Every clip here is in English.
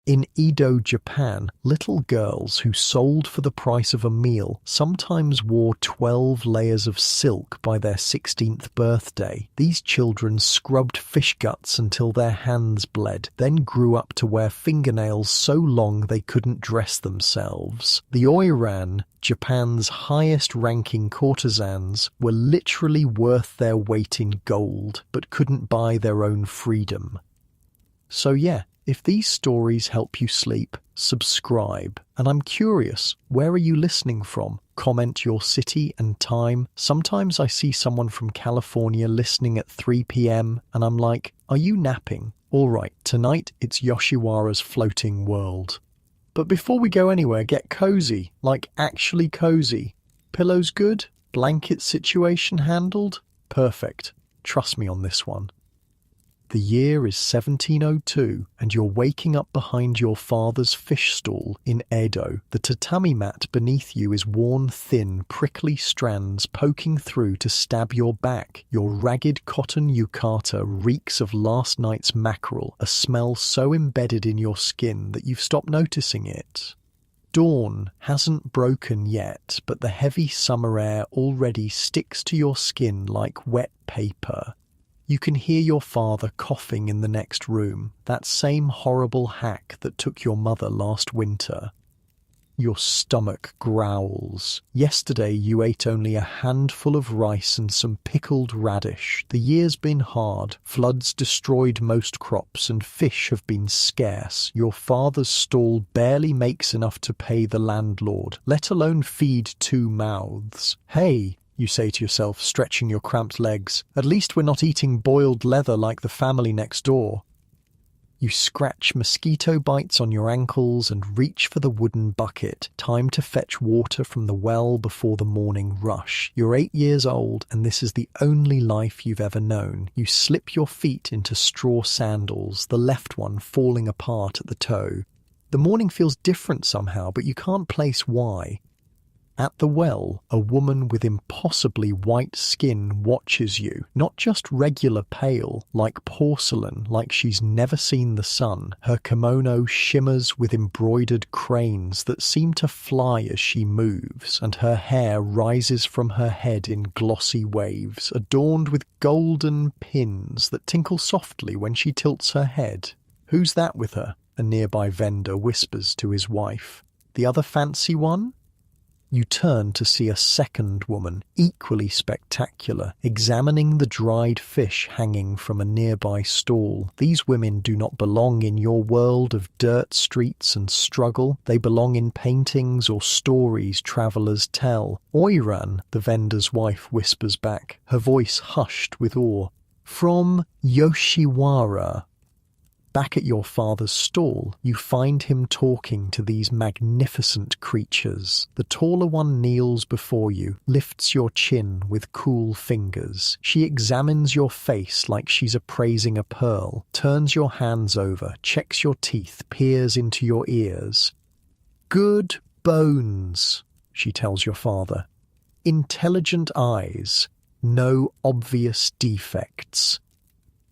In Edo, Japan, little girls who sold for the price of a meal sometimes wore 12 layers of silk by their 16th birthday. These children scrubbed fish guts until their hands bled, then grew up to wear fingernails so long they couldn't dress themselves. The Oiran, Japan's highest-ranking courtesans, were literally worth their weight in gold, but couldn't buy their own freedom. So yeah, if these stories help you sleep, subscribe. And I'm curious, where are you listening from? Comment your city and time. Sometimes I see someone from California listening at 3 p.m. and I'm like, are you napping? All right, tonight it's Yoshiwara's Floating World. But before we go anywhere, get cozy, like actually cozy. Pillows good? Blanket situation handled? Perfect. Trust me on this one. The year is 1702, and you're waking up behind your father's fish stall in Edo. The tatami mat beneath you is worn thin, prickly strands poking through to stab your back. Your ragged cotton yukata reeks of last night's mackerel, a smell so embedded in your skin that you've stopped noticing it. Dawn hasn't broken yet, but the heavy summer air already sticks to your skin like wet paper. You can hear your father coughing in the next room, that same horrible hack that took your mother last winter. Your stomach growls. Yesterday you ate only a handful of rice and some pickled radish. The year's been hard. Floods destroyed most crops and fish have been scarce. Your father's stall barely makes enough to pay the landlord, let alone feed 2 mouths. Hey, you say to yourself, stretching your cramped legs. At least we're not eating boiled leather like the family next door. You scratch mosquito bites on your ankles and reach for the wooden bucket. Time to fetch water from the well before the morning rush. You're 8 years old, and this is the only life you've ever known. You slip your feet into straw sandals, the left one falling apart at the toe. The morning feels different somehow, but you can't place why. At the well, a woman with impossibly white skin watches you, not just regular pale, like porcelain, like she's never seen the sun. Her kimono shimmers with embroidered cranes that seem to fly as she moves, and her hair rises from her head in glossy waves, adorned with golden pins that tinkle softly when she tilts her head. "Who's that with her?" a nearby vendor whispers to his wife. "The other fancy one?" You turn to see a second woman, equally spectacular, examining the dried fish hanging from a nearby stall. These women do not belong in your world of dirt streets and struggle. They belong in paintings or stories travelers tell. "Oiran," the vendor's wife whispers back, her voice hushed with awe. "From Yoshiwara." Back at your father's stall, you find him talking to these magnificent creatures. The taller one kneels before you, lifts your chin with cool fingers. She examines your face like she's appraising a pearl, turns your hands over, checks your teeth, peers into your ears. "Good bones," she tells your father. "Intelligent eyes. No obvious defects."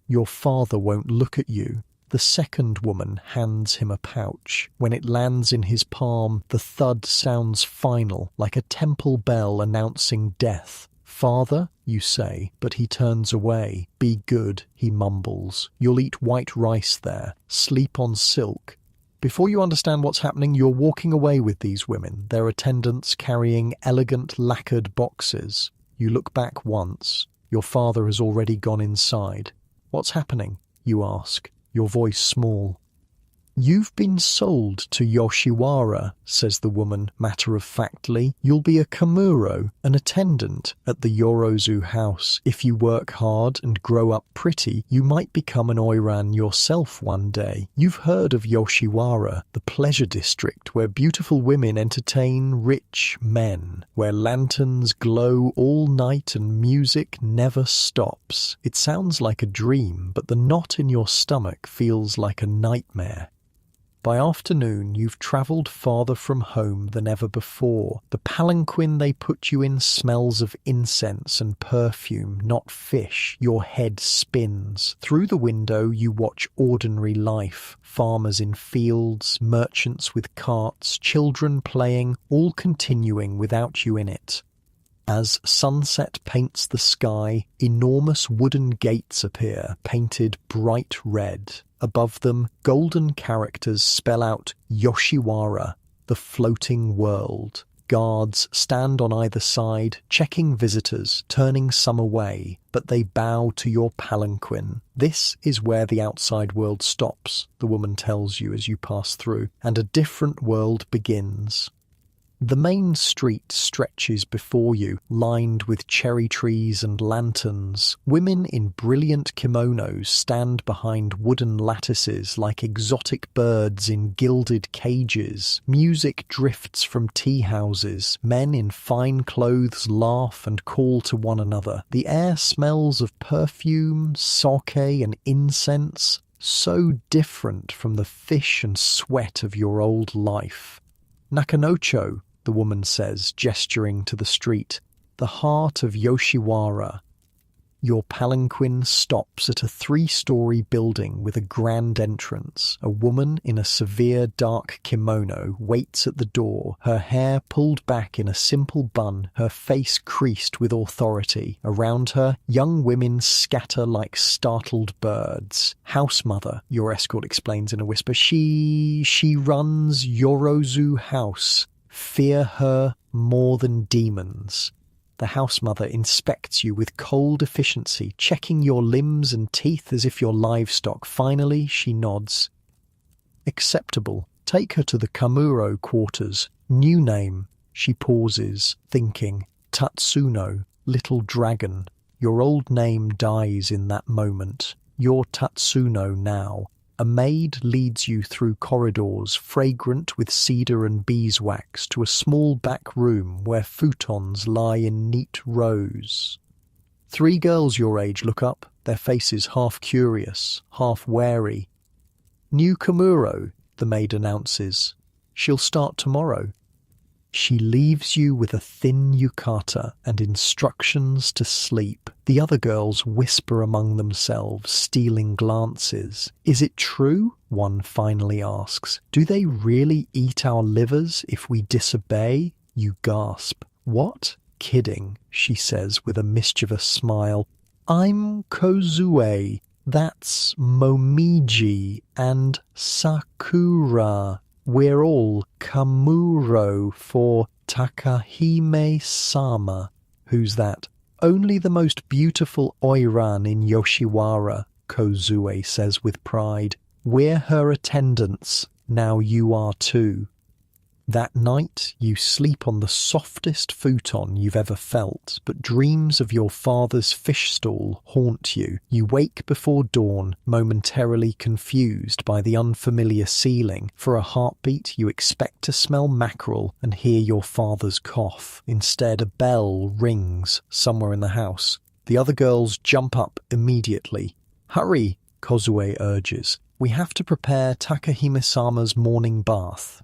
Your father won't look at you. The second woman hands him a pouch. When it lands in his palm, the thud sounds final, like a temple bell announcing death. "Father," you say, but he turns away. "Be good," he mumbles. "You'll eat white rice there. Sleep on silk." Before you understand what's happening, you're walking away with these women, their attendants carrying elegant lacquered boxes. You look back once. Your father has already gone inside. "What's happening?" you ask, your voice small. "You've been sold to Yoshiwara," says the woman matter-of-factly. "You'll be a kamuro, an attendant, at the Yorozu house. If you work hard and grow up pretty, you might become an Oiran yourself one day. You've heard of Yoshiwara, the pleasure district where beautiful women entertain rich men, where lanterns glow all night and music never stops. It sounds like a dream, but the knot in your stomach feels like a nightmare." By afternoon, you've travelled farther from home than ever before. The palanquin they put you in smells of incense and perfume, not fish. Your head spins. Through the window, you watch ordinary life. Farmers in fields, merchants with carts, children playing, all continuing without you in it. As sunset paints the sky, enormous wooden gates appear, painted bright red. Above them, golden characters spell out Yoshiwara, the floating world. Guards stand on either side, checking visitors, turning some away, but they bow to your palanquin. This is where the outside world stops, the woman tells you as you pass through, and a different world begins. The main street stretches before you, lined with cherry trees and lanterns. Women in brilliant kimonos stand behind wooden lattices like exotic birds in gilded cages. Music drifts from tea houses. Men in fine clothes laugh and call to one another. The air smells of perfume, sake and incense, so different from the fish and sweat of your old life. Nakanocho, the woman says, gesturing to the street, the heart of Yoshiwara. Your palanquin stops at a 3-story building with a grand entrance. A woman in a severe dark kimono waits at the door, her hair pulled back in a simple bun, her face creased with authority. Around her, young women scatter like startled birds. House mother, your escort explains in a whisper. She runs Yorozu House. Fear her more than demons. The house mother inspects you with cold efficiency, checking your limbs and teeth as if you're livestock. Finally, she nods. Acceptable. Take her to the Kamuro quarters. New name. She pauses, thinking. Tatsuno, little dragon. Your old name dies in that moment. You're Tatsuno now. A maid leads you through corridors fragrant with cedar and beeswax to a small back room where futons lie in neat rows. 3 girls your age look up, their faces half curious, half wary. New Kamuro, the maid announces. She'll start tomorrow. She leaves you with a thin yukata and instructions to sleep. The other girls whisper among themselves, stealing glances. Is it true? One finally asks. Do they really eat our livers if we disobey? You gasp. What? Kidding, she says with a mischievous smile. I'm Kozue. That's Momiji and Sakura. We're all Kamuro for Takahime-sama. Who's that? Only the most beautiful Oiran in Yoshiwara, Kozue says with pride. We're her attendants. Now you are too. That night, you sleep on the softest futon you've ever felt, but dreams of your father's fish stall haunt you. You wake before dawn, momentarily confused by the unfamiliar ceiling. For a heartbeat, you expect to smell mackerel and hear your father's cough. Instead, a bell rings somewhere in the house. The other girls jump up immediately. Hurry, Kozue urges. We have to prepare Takahime-sama's morning bath.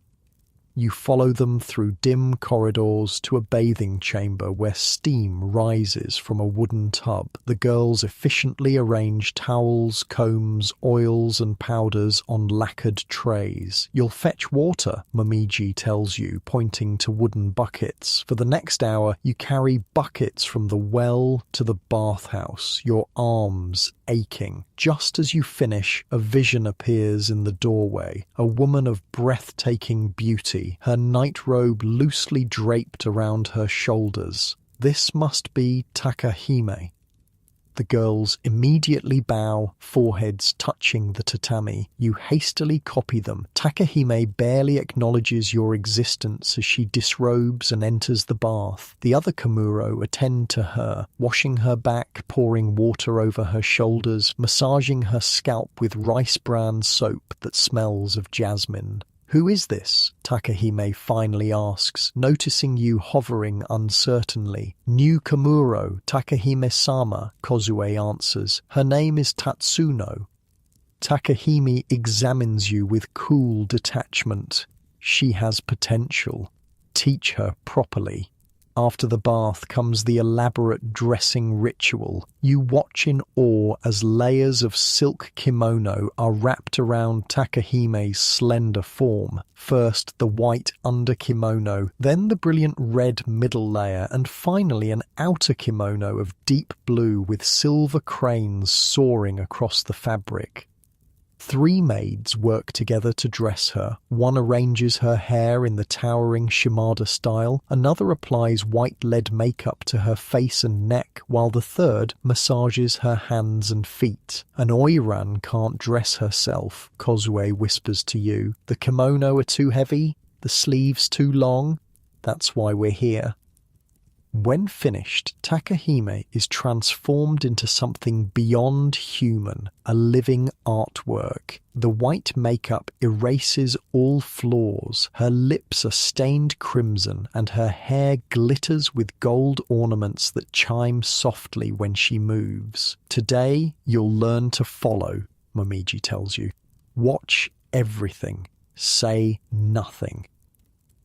You follow them through dim corridors to a bathing chamber where steam rises from a wooden tub. The girls efficiently arrange towels, combs, oils and powders on lacquered trays. You'll fetch water, Momiji tells you, pointing to wooden buckets. For the next hour, you carry buckets from the well to the bathhouse, your arms aching. Just as you finish, a vision appears in the doorway, a woman of breathtaking beauty, her nightrobe loosely draped around her shoulders. This must be Takahime. The girls immediately bow, foreheads touching the tatami. You hastily copy them. Takahime barely acknowledges your existence as she disrobes and enters the bath. The other Kamuro attend to her, washing her back, pouring water over her shoulders, massaging her scalp with rice bran soap that smells of jasmine. Who is this? Takahime finally asks, noticing you hovering uncertainly. New Kamuro, Takahime-sama, Kozue answers. Her name is Tatsuno. Takahime examines you with cool detachment. She has potential. Teach her properly. After the bath comes the elaborate dressing ritual. You watch in awe as layers of silk kimono are wrapped around Takahime's slender form. First the white under kimono, then the brilliant red middle layer, and finally an outer kimono of deep blue with silver cranes soaring across the fabric. 3 maids work together to dress her. One arranges her hair in the towering Shimada style, another applies white lead makeup to her face and neck, while the third massages her hands and feet. An Oiran can't dress herself, Kozue whispers to you. The kimono are too heavy, the sleeves too long. That's why we're here. When finished, Takahime is transformed into something beyond human, a living artwork. The white makeup erases all flaws, her lips are stained crimson, and her hair glitters with gold ornaments that chime softly when she moves. Today, you'll learn to follow, Momiji tells you. Watch everything. Say nothing.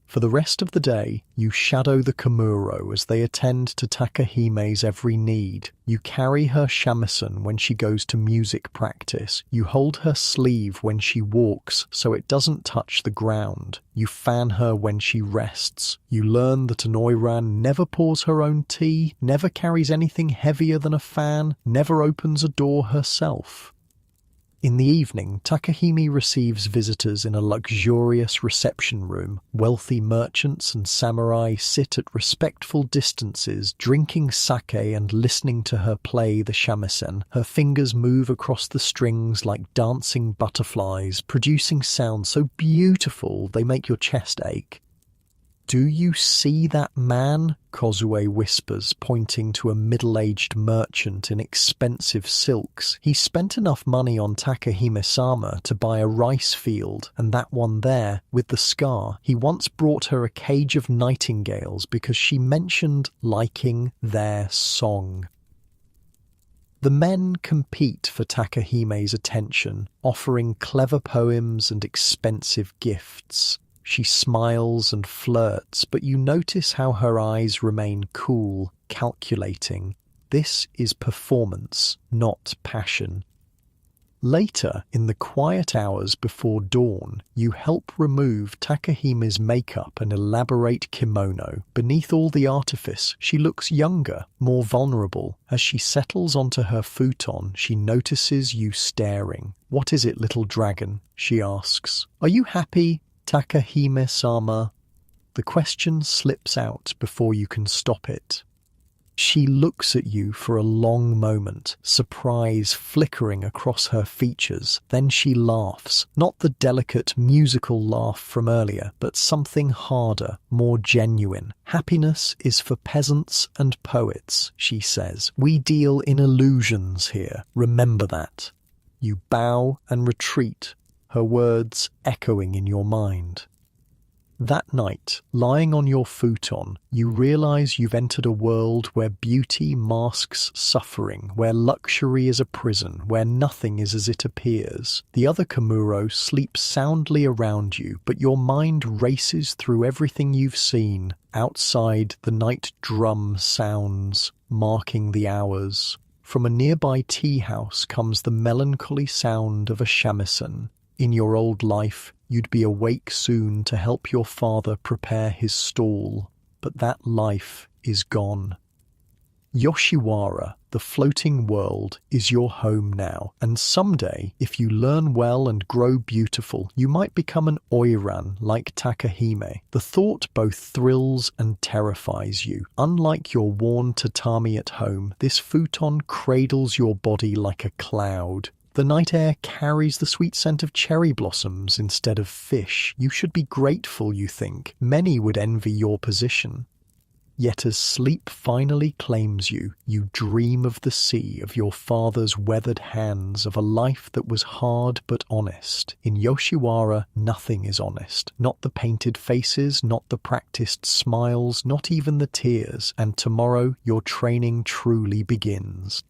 For the rest of the day, you shadow the Komuro as they attend to Takahime's every need. You carry her shamisen when she goes to music practice. You hold her sleeve when she walks so it doesn't touch the ground. You fan her when she rests. You learn that an Oiran never pours her own tea, never carries anything heavier than a fan, never opens a door herself. In the evening, Takahime receives visitors in a luxurious reception room. Wealthy merchants and samurai sit at respectful distances, drinking sake and listening to her play the shamisen. Her fingers move across the strings like dancing butterflies, producing sounds so beautiful they make your chest ache. "Do you see that man?" Kozue whispers, pointing to a middle-aged merchant in expensive silks. "He spent enough money on Takahime-sama to buy a rice field, and that one there, with the scar, he once brought her a cage of nightingales because she mentioned liking their song." The men compete for Takahime's attention, offering clever poems and expensive gifts. She smiles and flirts, but you notice how her eyes remain cool, calculating. This is performance, not passion. Later, in the quiet hours before dawn, you help remove Takahime's makeup and elaborate kimono. Beneath all the artifice, she looks younger, more vulnerable. As she settles onto her futon, she notices you staring. "What is it, little dragon?" she asks. "Are you happy, Takahime-sama?" The question slips out before you can stop it. She looks at you for a long moment, surprise flickering across her features. Then she laughs, not the delicate musical laugh from earlier, but something harder, more genuine. "Happiness is for peasants and poets," she says. "We deal in illusions here. Remember that." You bow and retreat, her words echoing in your mind. That night, lying on your futon, you realize you've entered a world where beauty masks suffering, where luxury is a prison, where nothing is as it appears. The other Komuro sleeps soundly around you, but your mind races through everything you've seen. Outside, the night drum sounds, marking the hours. From a nearby tea house comes the melancholy sound of a shamisen. In your old life, you'd be awake soon to help your father prepare his stall, but that life is gone. Yoshiwara, the floating world, is your home now, and someday, if you learn well and grow beautiful, you might become an Oiran like Takahime. The thought both thrills and terrifies you. Unlike your worn tatami at home, this futon cradles your body like a cloud. The night air carries the sweet scent of cherry blossoms instead of fish. You should be grateful, you think. Many would envy your position. Yet as sleep finally claims you, you dream of the sea, of your father's weathered hands, of a life that was hard but honest. In Yoshiwara, nothing is honest. Not the painted faces, not the practiced smiles, not even the tears. And tomorrow, your training truly begins.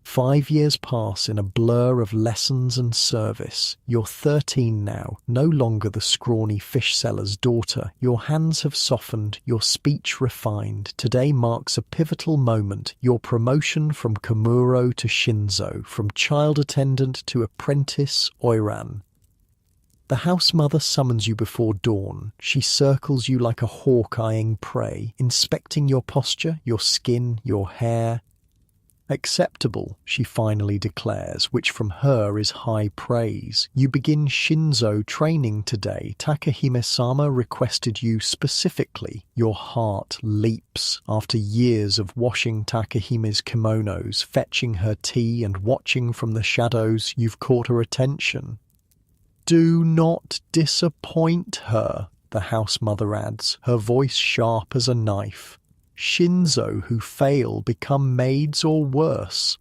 5 years pass in a blur of lessons and service. You're 13 now, no longer the scrawny fish seller's daughter. Your hands have softened, your speech refined. Today marks a pivotal moment, your promotion from Kimuro to Shinzo, from child attendant to apprentice Oiran. The house mother summons you before dawn. She circles you like a hawk eyeing prey, inspecting your posture, your skin, your hair. Acceptable, she finally declares, which from her is high praise. You begin Shinzo training today. Takahime-sama requested you specifically. Your heart leaps. After years of washing Takahime's kimonos, fetching her tea and watching from the shadows, you've caught her attention. Do not disappoint her, the house mother adds, her voice sharp as a knife. Shinzo who fail become maids or worse.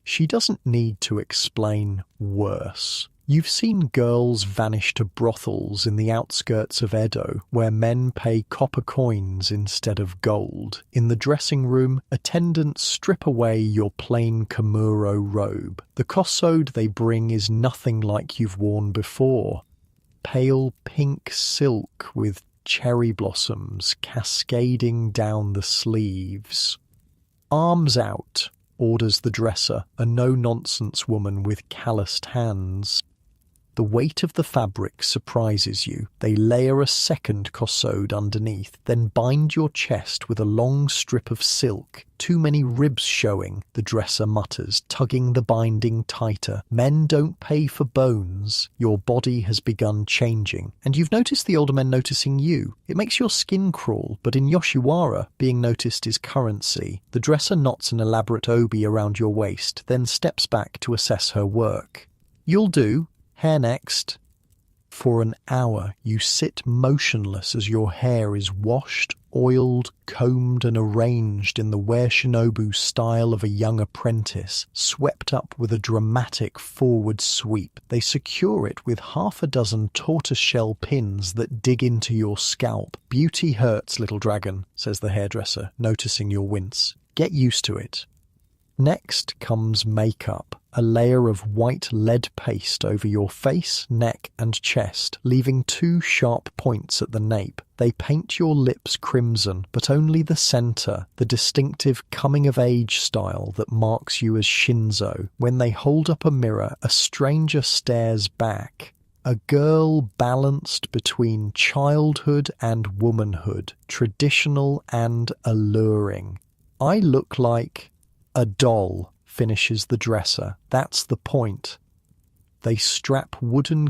She doesn't need to explain worse. You've seen girls vanish to brothels in the outskirts of Edo, where men pay copper coins instead of gold. In the dressing room, attendants strip away your plain Kimuro robe. The kosode they bring is nothing like you've worn before. Pale pink silk with cherry blossoms cascading down the sleeves. Arms out, orders the dresser, a no-nonsense woman with calloused hands. The weight of the fabric surprises you. They layer a second kosode underneath, then bind your chest with a long strip of silk. Too many ribs showing, the dresser mutters, tugging the binding tighter. Men don't pay for bones. Your body has begun changing, and you've noticed the older men noticing you. It makes your skin crawl, but in Yoshiwara, being noticed is currency. The dresser knots an elaborate obi around your waist, then steps back to assess her work. You'll do. Hair next. For an hour, you sit motionless as your hair is washed, oiled, combed and arranged in the wear-shinobu style of a young apprentice, swept up with a dramatic forward sweep. They secure it with 6 tortoiseshell pins that dig into your scalp. Beauty hurts, little dragon, says the hairdresser, noticing your wince. Get used to it. Next comes makeup, a layer of white lead paste over your face, neck and chest, leaving 2 sharp points at the nape. They paint your lips crimson, but only the center, the distinctive coming-of-age style that marks you as Shinzo. When they hold up a mirror, a stranger stares back. A girl balanced between childhood and womanhood, traditional and alluring. I look like a doll, finishes the dresser. That's the point. They strap wooden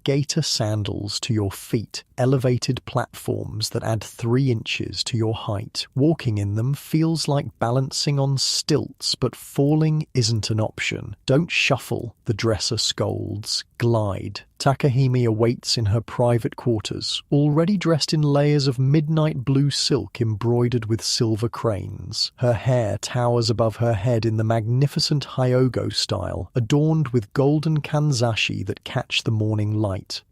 geta sandals to your feet, elevated platforms that add 3 inches to your height. Walking in them feels like balancing on stilts, but falling isn't an option. Don't shuffle, the dresser scolds. Glide. Takahime awaits in her private quarters, already dressed in layers of midnight blue silk embroidered with silver cranes. Her hair towers above her head in the magnificent Hyogo style, adorned with golden kanzashi that catch the morning light.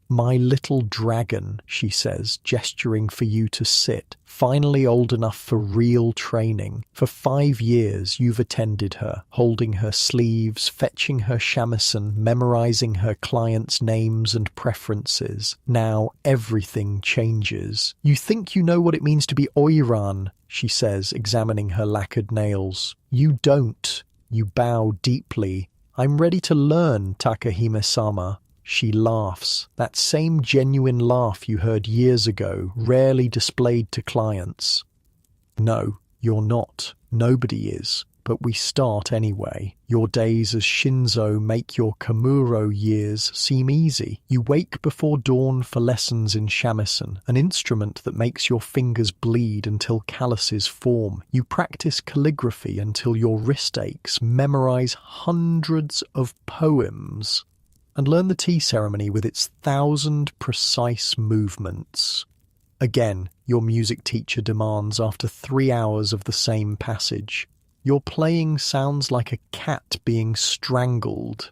My little dragon, she says, gesturing for you to sit, finally old enough for real training. For 5 years you've attended her, holding her sleeves, fetching her shamisen, memorizing her clients' names and preferences. Now everything changes. You think you know what it means to be Oiran, she says, examining her lacquered nails. You don't. You bow deeply. I'm ready to learn, Takahime-sama. She laughs, that same genuine laugh you heard years ago, rarely displayed to clients. No, you're not. Nobody is. But we start anyway. Your days as Shinzo make your Kimuro years seem easy. You wake before dawn for lessons in shamisen, an instrument that makes your fingers bleed until calluses form. You practice calligraphy until your wrist aches, memorize hundreds of poems, and learn the tea ceremony with its 1,000 precise movements. Again, your music teacher demands after 3 hours of the same passage. Your playing sounds like a cat being strangled.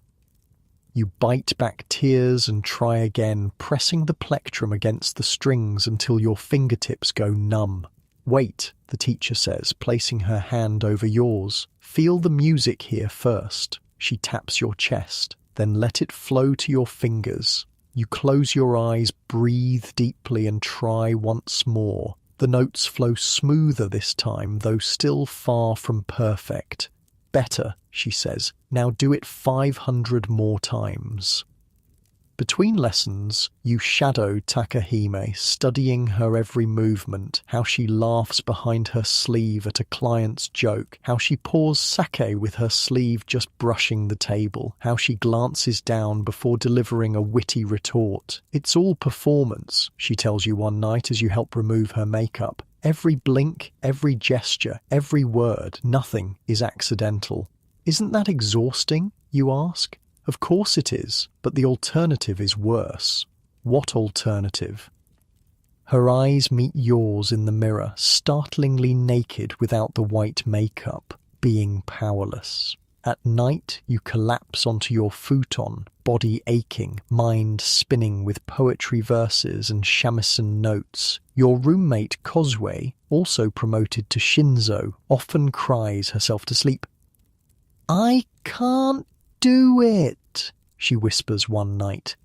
You bite back tears and try again, pressing the plectrum against the strings until your fingertips go numb. Wait, the teacher says, placing her hand over yours. Feel the music here first. She taps your chest, then let it flow to your fingers. You close your eyes, breathe deeply, and try once more. The notes flow smoother this time, though still far from perfect. Better, she says. Now do it 500 more times. Between lessons, you shadow Takahime, studying her every movement, how she laughs behind her sleeve at a client's joke, how she pours sake with her sleeve just brushing the table, how she glances down before delivering a witty retort. It's all performance, she tells you one night as you help remove her makeup. Every blink, every gesture, every word, nothing is accidental. Isn't that exhausting, you ask? Of course it is, but the alternative is worse. What alternative? Her eyes meet yours in the mirror, startlingly naked without the white makeup, being powerless. At night, you collapse onto your futon, body aching, mind spinning with poetry verses and shamisen notes. Your roommate, Kozue, also promoted to Shinzo, often cries herself to sleep. "I can't do it," she whispers one night.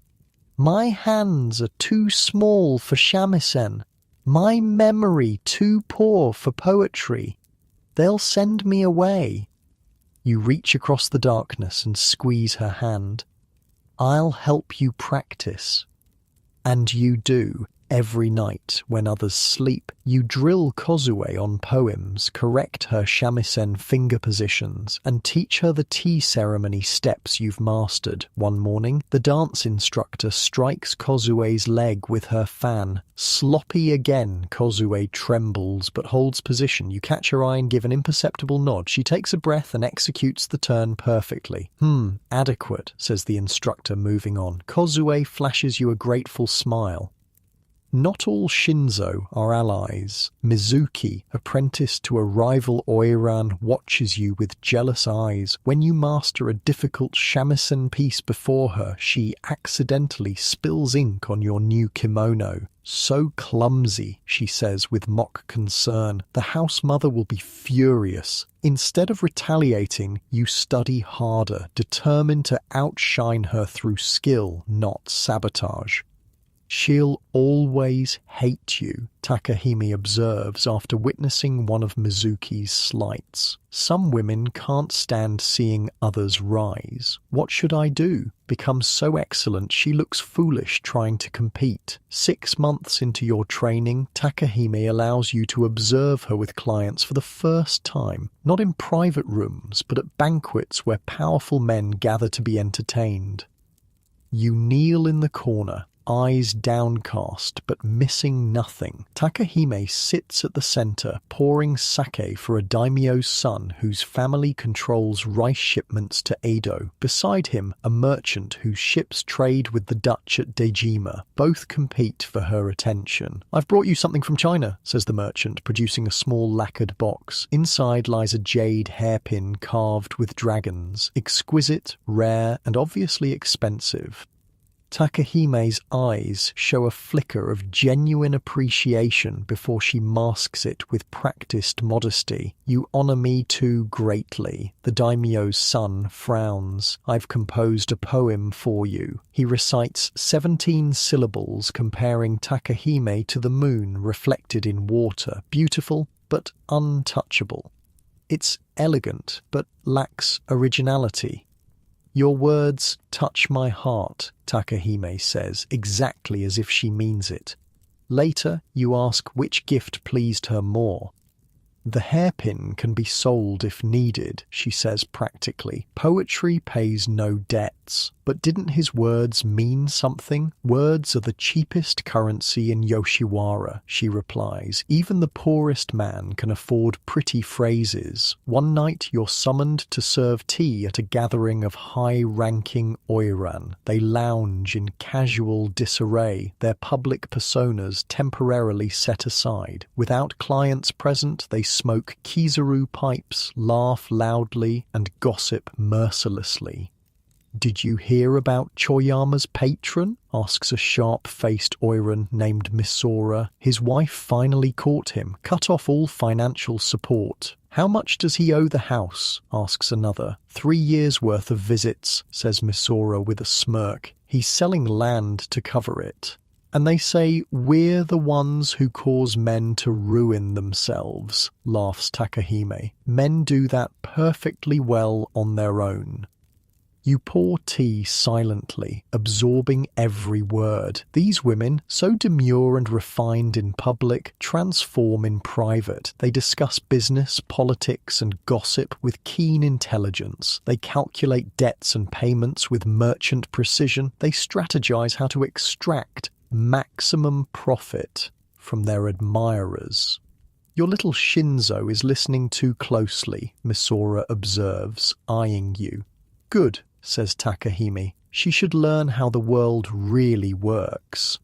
"My hands are too small for shamisen. My memory too poor for poetry. They'll send me away." You reach across the darkness and squeeze her hand. "I'll help you practice." And you do. Every night, when others sleep, you drill Kozue on poems, correct her shamisen finger positions, and teach her the tea ceremony steps you've mastered. One morning, the dance instructor strikes Kozue's leg with her fan. Sloppy again, Kozue trembles but holds position. You catch her eye and give an imperceptible nod. She takes a breath and executes the turn perfectly. Adequate, says the instructor, moving on. Kozue flashes you a grateful smile. Not all Shinzo are allies. Mizuki, apprenticed to a rival Oiran, watches you with jealous eyes. When you master a difficult shamisen piece before her, she accidentally spills ink on your new kimono. "So clumsy," she says with mock concern. "The house mother will be furious." Instead of retaliating, you study harder, determined to outshine her through skill, not sabotage. "She'll always hate you," Takahime observes after witnessing one of Mizuki's slights. "Some women can't stand seeing others rise. What should I do? Become so excellent she looks foolish trying to compete." 6 months into your training, Takahime allows you to observe her with clients for the first time, not in private rooms, but at banquets where powerful men gather to be entertained. You kneel in the corner, eyes downcast but missing nothing. Takahime sits at the center, pouring sake for a daimyo's son whose family controls rice shipments to Edo. Beside him, a merchant whose ships trade with the Dutch at Dejima. Both compete for her attention. "I've brought you something from China," says the merchant, producing a small lacquered box. Inside lies a jade hairpin carved with dragons. Exquisite, rare, and obviously expensive. Takahime's eyes show a flicker of genuine appreciation before she masks it with practiced modesty. "You honor me too greatly." The daimyo's son frowns. "I've composed a poem for you." He recites 17 syllables comparing Takahime to the moon reflected in water, beautiful but untouchable. It's elegant but lacks originality. "Your words touch my heart," Takahime says, exactly as if she means it. Later, you ask which gift pleased her more. "The hairpin can be sold if needed," she says practically. "Poetry pays no debts." But didn't his words mean something? "Words are the cheapest currency in Yoshiwara," she replies. "Even the poorest man can afford pretty phrases." One night you're summoned to serve tea at a gathering of high-ranking Oiran. They lounge in casual disarray, their public personas temporarily set aside. Without clients present, they smoke kizaru pipes, laugh loudly, and gossip mercilessly. Did you hear about Choyama's patron? Asks a sharp-faced Oiran named Misora. His wife finally caught him, cut off all financial support. How much does he owe the house? Asks another. 3 years' worth of visits, says Misora with a smirk. He's selling land to cover it. And they say, we're the ones who cause men to ruin themselves, laughs Takahime. Men do that perfectly well on their own. You pour tea silently, absorbing every word. These women, so demure and refined in public, transform in private. They discuss business, politics, and gossip with keen intelligence. They calculate debts and payments with merchant precision. They strategize how to extract maximum profit from their admirers. Your little Shinzo is listening too closely, Misora observes, eyeing you. Good, says Takahime. She should learn how the world really works.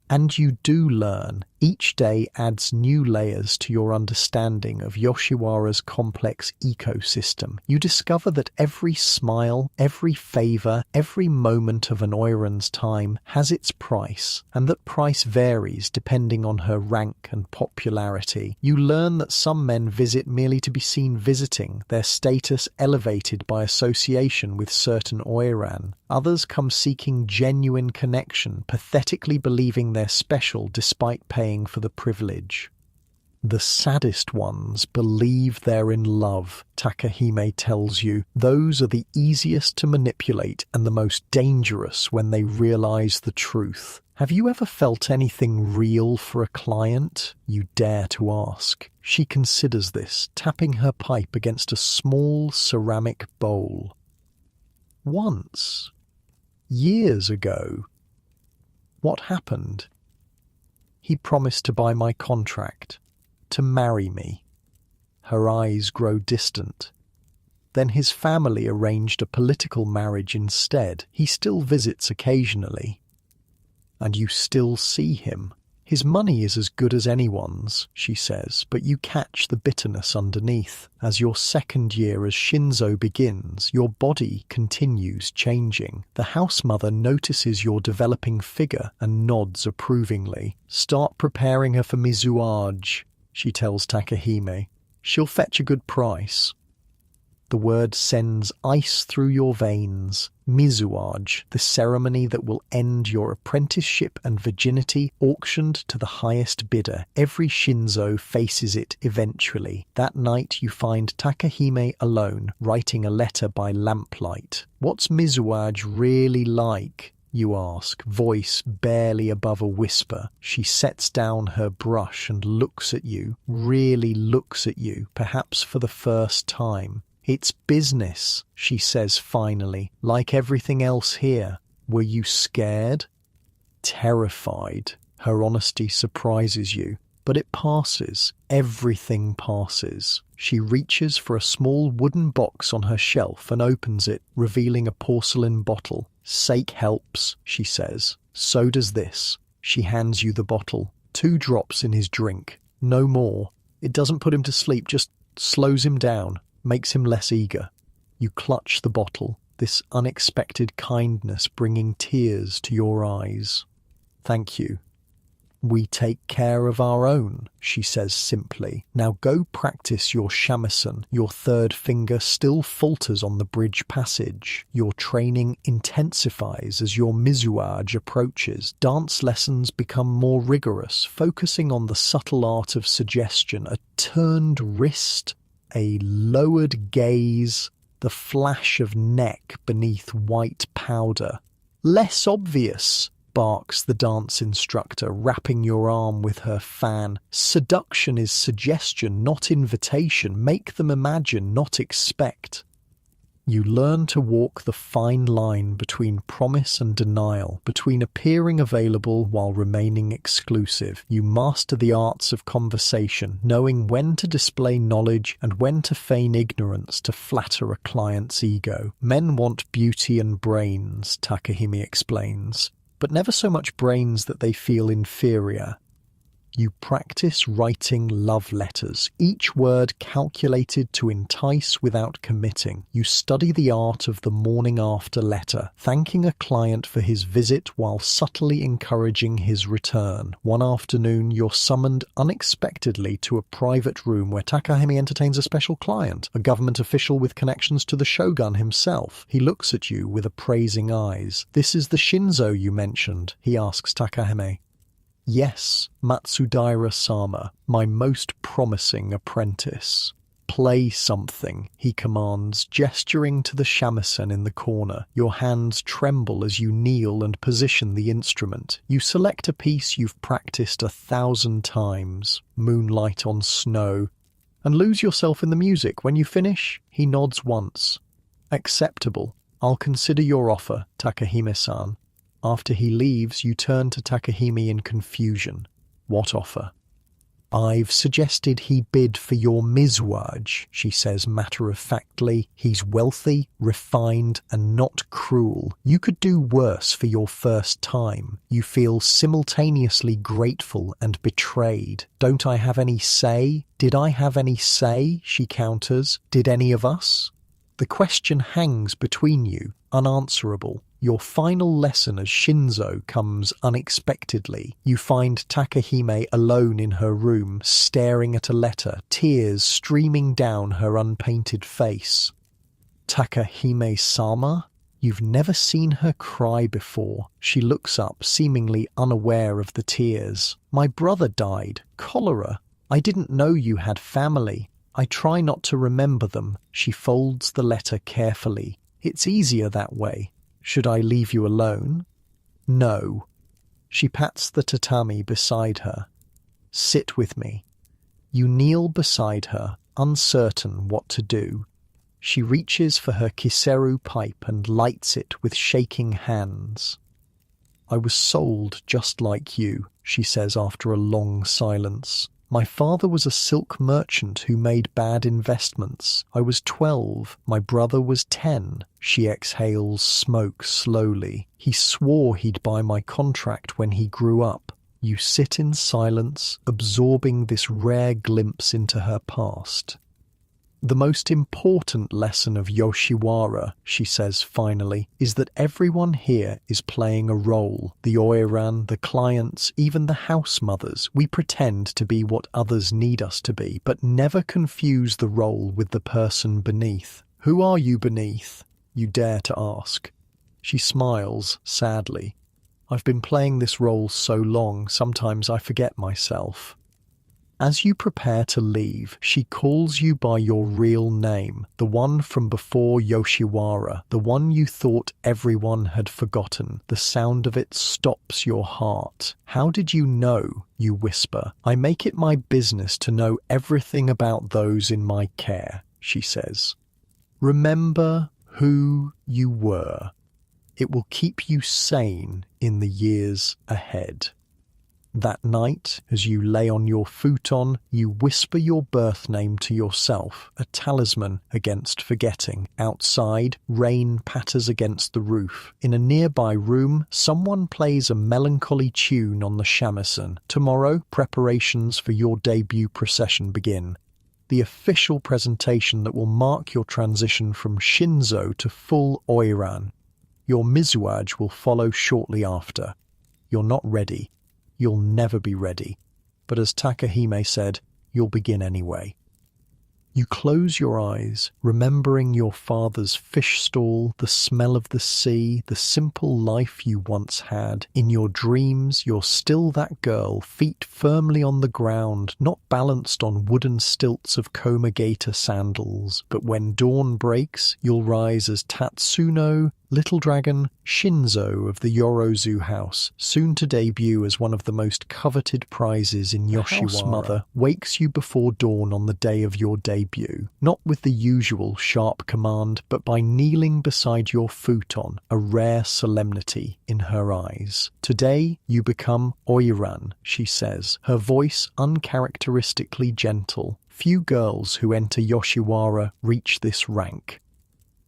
And you do learn. Each day adds new layers to your understanding of Yoshiwara's complex ecosystem. You discover that every smile, every favor, every moment of an Oiran's time has its price, and that price varies depending on her rank and popularity. You learn that some men visit merely to be seen visiting, their status elevated by association with certain Oiran. Others come seeking genuine connection, pathetically believing they're special despite paying for the privilege. The saddest ones believe they're in love, Takahime tells you. Those are the easiest to manipulate and the most dangerous when they realize the truth. Have you ever felt anything real for a client? You dare to ask. She considers this, tapping her pipe against a small ceramic bowl. Once. Years ago. What happened? He promised to buy my contract, to marry me. Her eyes grow distant. Then his family arranged a political marriage instead. He still visits occasionally. And you still see him. His money is as good as anyone's, she says, but you catch the bitterness underneath. As your second year as Shinzo begins, your body continues changing. The house mother notices your developing figure and nods approvingly. Start preparing her for Mizuage, she tells Takahime. She'll fetch a good price. The word sends ice through your veins. Mizuage, the ceremony that will end your apprenticeship and virginity, auctioned to the highest bidder. Every Shinzo faces it eventually. That night you find Takahime alone, writing a letter by lamplight. What's Mizuage really like? You ask, voice barely above a whisper. She sets down her brush and looks at you, really looks at you, perhaps for the first time. It's business, she says finally, like everything else here. Were you scared? Terrified. Her honesty surprises you, but it passes. Everything passes. She reaches for a small wooden box on her shelf and opens it, revealing a porcelain bottle. Sake helps, she says. So does this. She hands you the bottle. 2 drops in his drink. No more. It doesn't put him to sleep, just slows him down. Makes him less eager. You clutch the bottle, this unexpected kindness bringing tears to your eyes. Thank you. We take care of our own, she says simply. Now go practice your shamisen. Your third finger still falters on the bridge passage. Your training intensifies as your Mizuage approaches. Dance lessons become more rigorous, focusing on the subtle art of suggestion, a turned wrist, a lowered gaze, the flash of neck beneath white powder. Less obvious, barks the dance instructor, wrapping your arm with her fan. Seduction is suggestion, not invitation. Make them imagine, not expect. You learn to walk the fine line between promise and denial, between appearing available while remaining exclusive. You master the arts of conversation, knowing when to display knowledge and when to feign ignorance to flatter a client's ego. Men want beauty and brains, Takahime explains, but never so much brains that they feel inferior. You practice writing love letters, each word calculated to entice without committing. You study the art of the morning after letter, thanking a client for his visit while subtly encouraging his return. One afternoon, you're summoned unexpectedly to a private room where Takahime entertains a special client, a government official with connections to the shogun himself. He looks at you with appraising eyes. "This is the Shinzo you mentioned?" he asks Takahime. "Yes, Matsudaira-sama, my most promising apprentice." "Play something," he commands, gesturing to the shamisen in the corner. Your hands tremble as you kneel and position the instrument. You select a piece you've practiced 1,000 times, Moonlight on Snow, and lose yourself in the music. When you finish, he nods once. "Acceptable. I'll consider your offer, Takahime-san." After he leaves, you turn to Takahime in confusion. "What offer?" "I've suggested he bid for your mizwaj," she says matter-of-factly. "He's wealthy, refined, and not cruel. You could do worse for your first time. You feel simultaneously grateful and betrayed. Don't I have any say? Did I have any say?" she counters. "Did any of us?" The question hangs between you, unanswerable. Your final lesson as Shinzo comes unexpectedly. You find Takahime alone in her room, staring at a letter, tears streaming down her unpainted face. "Takahime-sama?" You've never seen her cry before. She looks up, seemingly unaware of the tears. "My brother died. Cholera. I didn't know you had family. I try not to remember them." She folds the letter carefully. "It's easier that way. Should I leave you alone?" "No." She pats the tatami beside her. "Sit with me." You kneel beside her, uncertain what to do. She reaches for her kiseru pipe and lights it with shaking hands. "I was sold just like you," she says after a long silence. "My father was a silk merchant who made bad investments. I was 12. My brother was 10. She exhales smoke slowly. "He swore he'd buy my contract when he grew up." You sit in silence, absorbing this rare glimpse into her past. "The most important lesson of Yoshiwara," she says finally, "is that everyone here is playing a role. The Oiran, the clients, even the house mothers. We pretend to be what others need us to be, but never confuse the role with the person beneath." "Who are you beneath?" you dare to ask. She smiles sadly. "I've been playing this role so long, sometimes I forget myself." As you prepare to leave, she calls you by your real name, the one from before Yoshiwara, the one you thought everyone had forgotten. The sound of it stops your heart. "How did you know?" you whisper. "I make it my business to know everything about those in my care," she says. "Remember who you were. It will keep you sane in the years ahead." That night, as you lay on your futon, you whisper your birth name to yourself, a talisman against forgetting. Outside, rain patters against the roof. In a nearby room, someone plays a melancholy tune on the shamisen. Tomorrow, preparations for your debut procession begin. The official presentation that will mark your transition from Shinzo to full Oiran. Your mizwaj will follow shortly after. You're not ready. You'll never be ready. But as Takahime said, you'll begin anyway. You close your eyes, remembering your father's fish stall, the smell of the sea, the simple life you once had. In your dreams, you're still that girl, feet firmly on the ground, not balanced on wooden stilts of geta sandals. But when dawn breaks, you'll rise as Tatsuno, Little Dragon, Shinzo of the Yorozu house, soon to debut as one of the most coveted prizes in Yoshiwara. The house mother wakes you before dawn on the day of your debut, not with the usual sharp command, but by kneeling beside your futon, a rare solemnity in her eyes. "Today you become Oiran," she says, her voice uncharacteristically gentle. Few girls who enter Yoshiwara reach this rank.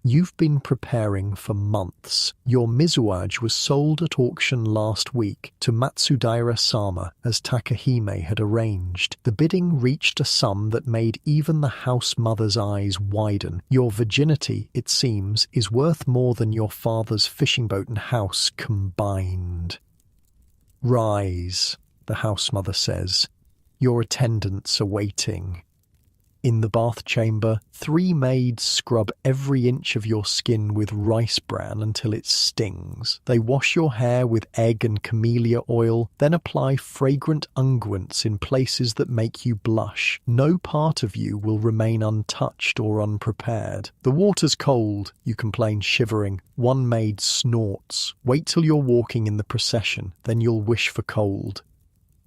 You've been preparing for months. Your mizuage was sold at auction last week to Matsudaira-sama as Takahime had arranged. The bidding reached a sum that made even the house mother's eyes widen. Your virginity, it seems, is worth more than your father's fishing boat and house combined. Rise, the house mother says. Your attendants are waiting. In the bath chamber, 3 maids scrub every inch of your skin with rice bran until it stings. They wash your hair with egg and camellia oil, then apply fragrant unguents in places that make you blush. No part of you will remain untouched or unprepared. The water's cold, you complain, shivering. One maid snorts. Wait till you're walking in the procession, then you'll wish for cold.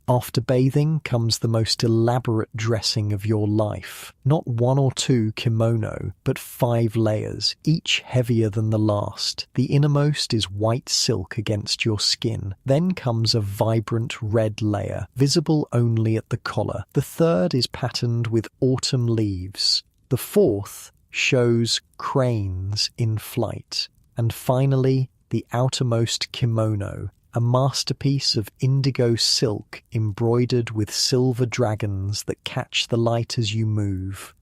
After bathing comes the most elaborate dressing of your life. Not 1 or 2 kimono, but 5 layers, each heavier than the last. The innermost is white silk against your skin. Then comes a vibrant red layer, visible only at the collar. The third is patterned with autumn leaves. The fourth shows cranes in flight. And finally, the outermost kimono, a masterpiece of indigo silk embroidered with silver dragons that catch the light as you move.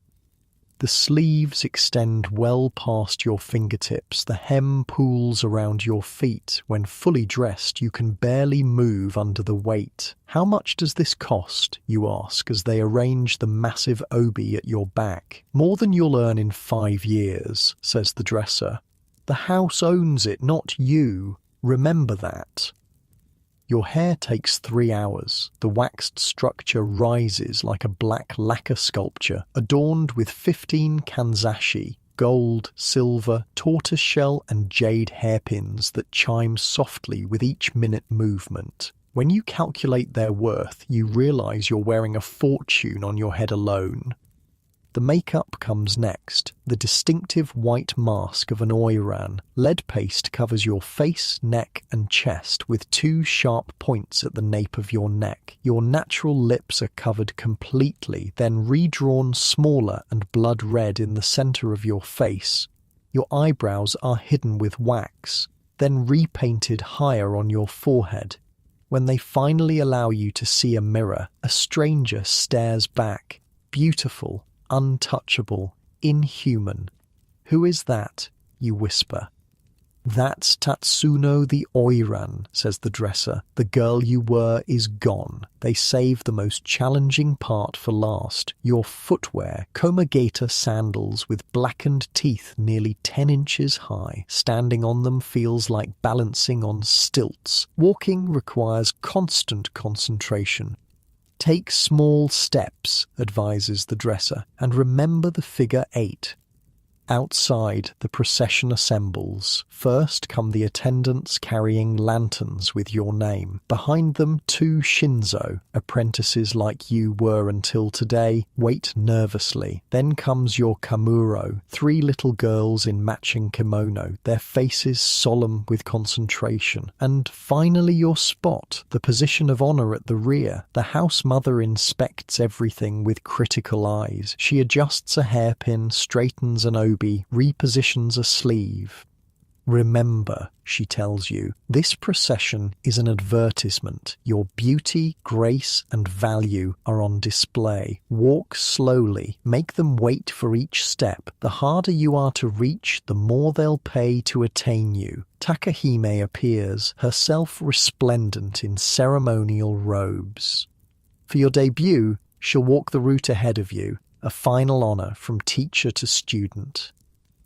The sleeves extend well past your fingertips. The hem pools around your feet. When fully dressed, you can barely move under the weight. How much does this cost, you ask, as they arrange the massive obi at your back? More than you'll earn in 5 years, says the dresser. The house owns it, not you. Remember that. Your hair takes 3 hours. The waxed structure rises like a black lacquer sculpture, adorned with 15 kanzashi, gold, silver, tortoiseshell and jade hairpins that chime softly with each minute movement. When you calculate their worth, you realize you're wearing a fortune on your head alone. The makeup comes next, the distinctive white mask of an Oiran. Lead paste covers your face, neck and chest with 2 sharp points at the nape of your neck. Your natural lips are covered completely, then redrawn smaller and blood red in the center of your face. Your eyebrows are hidden with wax, then repainted higher on your forehead. When they finally allow you to see a mirror, a stranger stares back, beautiful, untouchable, inhuman. Who is that? You whisper. That's Tatsuno the Oiran, says the dresser. The girl you were is gone. They save the most challenging part for last. Your footwear, geta sandals with blackened teeth nearly 10 inches high. Standing on them feels like balancing on stilts. Walking requires constant concentration. Take small steps, advises the dresser, and remember the figure 8. Outside, the procession assembles. First come the attendants carrying lanterns with your name. Behind them, 2 shinzo, apprentices like you were until today, wait nervously. Then comes your kamuro, 3 little girls in matching kimono, their faces solemn with concentration. And finally your spot, the position of honor at the rear. The house mother inspects everything with critical eyes. She adjusts a hairpin, straightens an repositions a sleeve. Remember, she tells you, this procession is an advertisement. Your beauty, grace, and value are on display. Walk slowly. Make them wait for each step. The harder you are to reach, the more they'll pay to attain you. Takahime appears, herself resplendent in ceremonial robes. For your debut, she'll walk the route ahead of you. A final honor from teacher to student.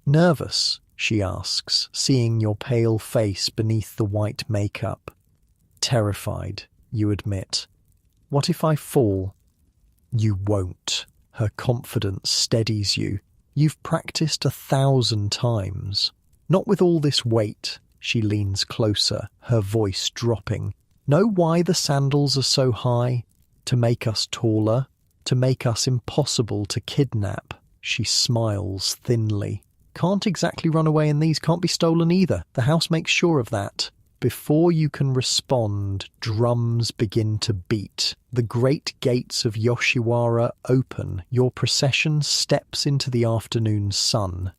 Nervous, she asks, seeing your pale face beneath the white makeup. Terrified, you admit. What if I fall? You won't. Her confidence steadies you. You've practiced 1,000 times. Not with all this weight. She leans closer, her voice dropping. Know why the sandals are so high? To make us taller? To make us impossible to kidnap. She smiles thinly. Can't exactly run away in these, can't be stolen either. The house makes sure of that. Before you can respond, drums begin to beat. The great gates of Yoshiwara open. Your procession steps into the afternoon sun.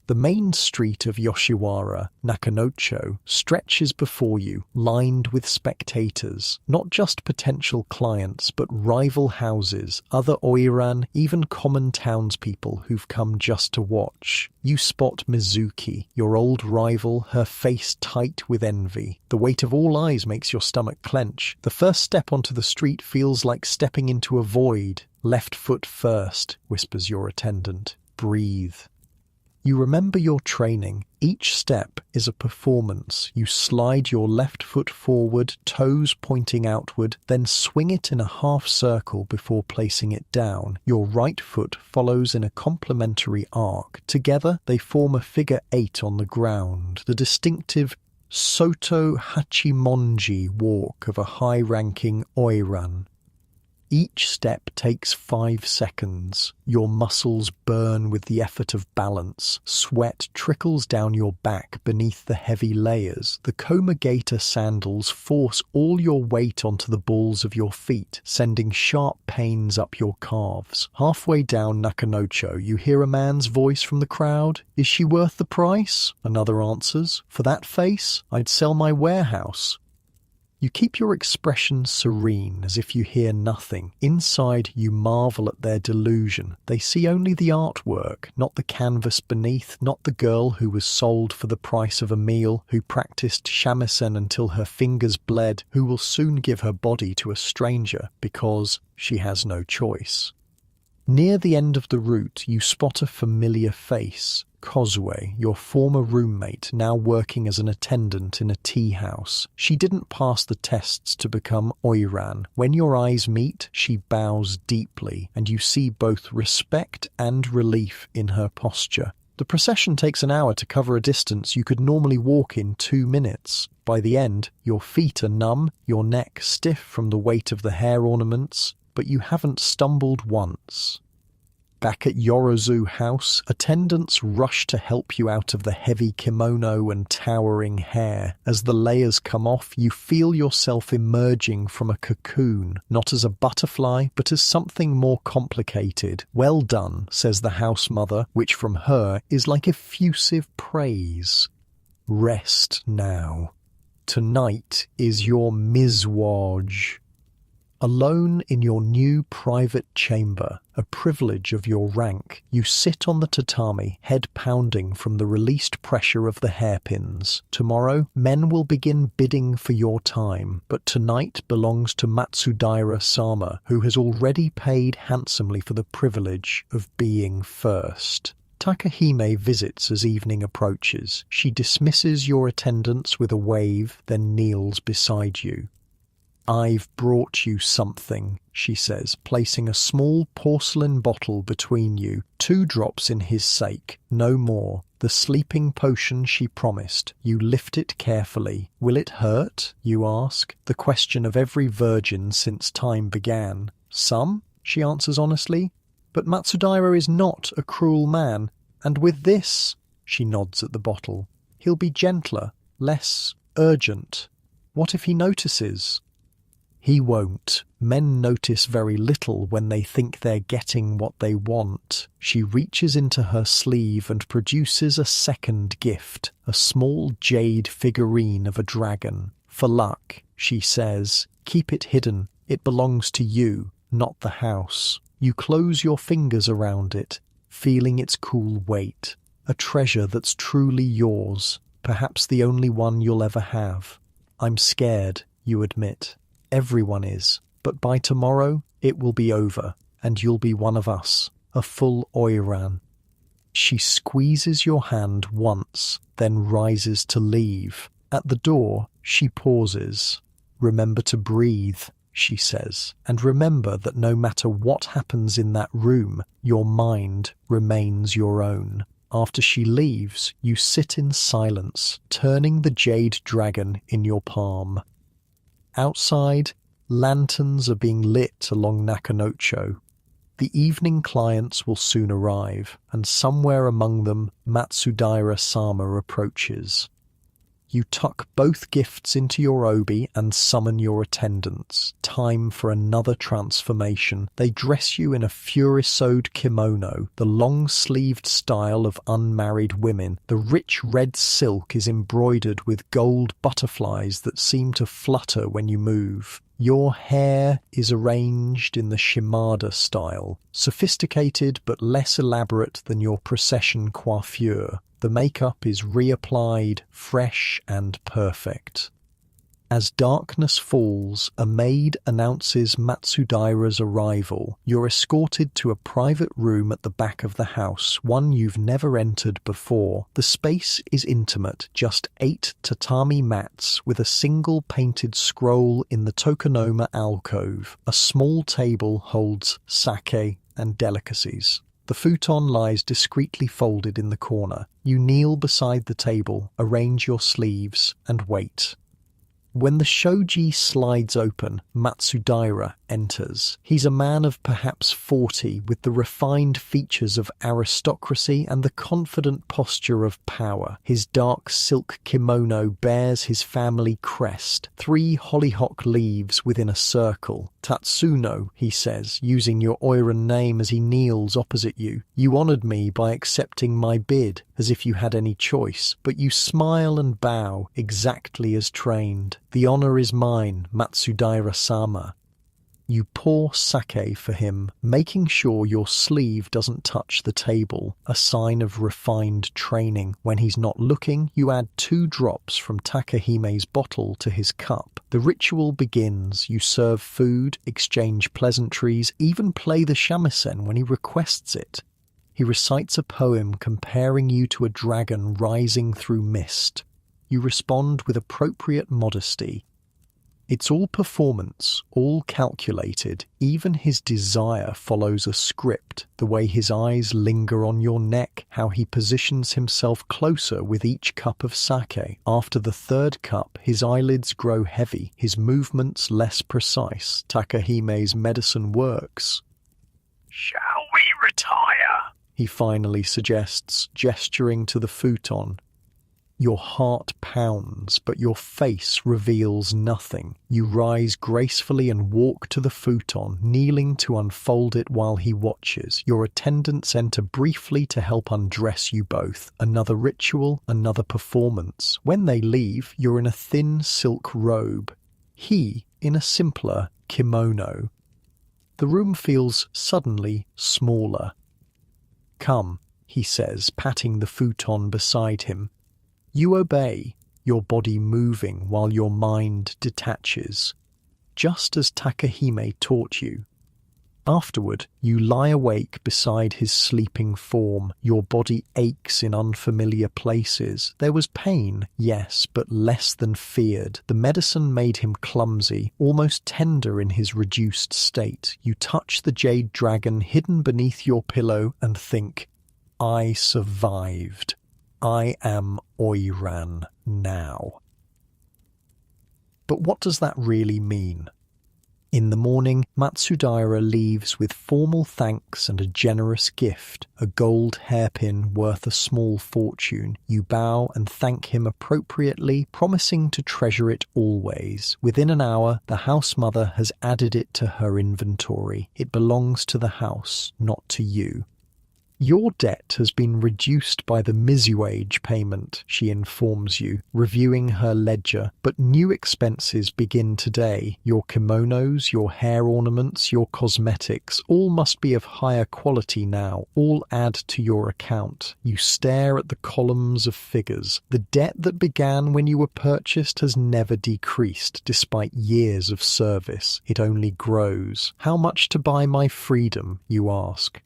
The main street of Yoshiwara, Nakanocho, stretches before you, lined with spectators, not just potential clients, but rival houses, other Oiran, even common townspeople who've come just to watch. You spot Mizuki, your old rival, her face tight with envy. The weight of all eyes makes your stomach clench. The first step onto the street feels like stepping into a void. Left foot first, whispers your attendant. Breathe. You remember your training. Each step is a performance. You slide your left foot forward, toes pointing outward, then swing it in a half circle before placing it down. Your right foot follows in a complementary arc. Together, they form a figure 8 on the ground, the distinctive Soto Hachimonji walk of a high-ranking Oiran. Each step takes 5 seconds. Your muscles burn with the effort of balance. Sweat trickles down your back beneath the heavy layers. The geta sandals force all your weight onto the balls of your feet, sending sharp pains up your calves. Halfway down Nakanocho, you hear a man's voice from the crowd. Is she worth the price? Another answers. For that face, I'd sell my warehouse. You keep your expression serene, as if you hear nothing. Inside, you marvel at their delusion. They see only the artwork, not the canvas beneath, not the girl who was sold for the price of a meal, who practiced shamisen until her fingers bled, who will soon give her body to a stranger because she has no choice. Near the end of the route, you spot a familiar face. Kozue, your former roommate, now working as an attendant in a tea house. She didn't pass the tests to become Oiran. When your eyes meet, she bows deeply, and you see both respect and relief in her posture. The procession takes an hour to cover a distance you could normally walk in 2 minutes. By the end, your feet are numb, your neck stiff from the weight of the hair ornaments, but you haven't stumbled once. Back at Yorozu House, attendants rush to help you out of the heavy kimono and towering hair. As the layers come off, you feel yourself emerging from a cocoon, not as a butterfly, but as something more complicated. Well done, says the house mother, which from her is like effusive praise. Rest now. Tonight is your mizwaj. Alone in your new private chamber, a privilege of your rank, you sit on the tatami, head pounding from the released pressure of the hairpins. Tomorrow, men will begin bidding for your time, but tonight belongs to Matsudaira-sama, who has already paid handsomely for the privilege of being first. Takahime visits as evening approaches. She dismisses your attendants with a wave, then kneels beside you. I've brought you something, she says, placing a small porcelain bottle between you. 2 drops in his sake, no more. The sleeping potion she promised. You lift it carefully. Will it hurt? You ask. The question of every virgin since time began. Some, she answers honestly. But Matsudaira is not a cruel man. And with this, she nods at the bottle, he'll be gentler, less urgent. What if he notices? He won't. Men notice very little when they think they're getting what they want. She reaches into her sleeve and produces a second gift, a small jade figurine of a dragon. For luck, she says, keep it hidden. It belongs to you, not the house. You close your fingers around it, feeling its cool weight. A treasure that's truly yours, perhaps the only one you'll ever have. I'm scared, you admit. Everyone is, but by tomorrow it will be over, and you'll be one of us, a full Oiran. She squeezes your hand once, then rises to leave. At the door, she pauses. Remember to breathe, she says, and remember that no matter what happens in that room, your mind remains your own. After she leaves, you sit in silence, turning the jade dragon in your palm. Outside, lanterns are being lit along Nakanocho. The evening clients will soon arrive, and somewhere among them Matsudaira-sama approaches. You tuck both gifts into your obi and summon your attendants. Time for another transformation. They dress you in a furisode kimono, the long-sleeved style of unmarried women. The rich red silk is embroidered with gold butterflies that seem to flutter when you move. Your hair is arranged in the shimada style, sophisticated but less elaborate than your procession coiffure. The makeup is reapplied, fresh and perfect. As darkness falls, a maid announces Matsudaira's arrival. You're escorted to a private room at the back of the house, one you've never entered before. The space is intimate, just 8 tatami mats with a single painted scroll in the tokonoma alcove. A small table holds sake and delicacies. The futon lies discreetly folded in the corner. You kneel beside the table, arrange your sleeves, and wait. When the shoji slides open, Matsudaira enters. He's a man of perhaps 40, with the refined features of aristocracy and the confident posture of power. His dark silk kimono bears his family crest, 3 hollyhock leaves within a circle. Tatsuno, he says, using your Oiran name as he kneels opposite you. You honoured me by accepting my bid, as if you had any choice, but you smile and bow, exactly as trained. The honour is mine, Matsudaira-sama. You pour sake for him, making sure your sleeve doesn't touch the table, a sign of refined training. When he's not looking, you add 2 drops from Takahime's bottle to his cup. The ritual begins. You serve food, exchange pleasantries, even play the shamisen when he requests it. He recites a poem comparing you to a dragon rising through mist. You respond with appropriate modesty. It's all performance, all calculated. Even his desire follows a script. The way his eyes linger on your neck, how he positions himself closer with each cup of sake. After the 3rd cup, his eyelids grow heavy, his movements less precise. Takahime's medicine works. "Shall we retire?" he finally suggests, gesturing to the futon. Your heart pounds, but your face reveals nothing. You rise gracefully and walk to the futon, kneeling to unfold it while he watches. Your attendants enter briefly to help undress you both. Another ritual, another performance. When they leave, you're in a thin silk robe. He in a simpler kimono. The room feels suddenly smaller. "Come," he says, patting the futon beside him. You obey, your body moving while your mind detaches, just as Takahime taught you. Afterward, you lie awake beside his sleeping form. Your body aches in unfamiliar places. There was pain, yes, but less than feared. The medicine made him clumsy, almost tender in his reduced state. You touch the jade dragon hidden beneath your pillow and think, I survived. I am Oiran now. But what does that really mean? In the morning, Matsudaira leaves with formal thanks and a generous gift, a gold hairpin worth a small fortune. You bow and thank him appropriately, promising to treasure it always. Within an hour, the house mother has added it to her inventory. It belongs to the house, not to you. Your debt has been reduced by the mizuage payment, she informs you, reviewing her ledger, but new expenses begin today. Your kimonos, your hair ornaments, your cosmetics, all must be of higher quality now, all add to your account. You stare at the columns of figures. The debt that began when you were purchased has never decreased, despite years of service. It only grows. How much to buy my freedom, you ask?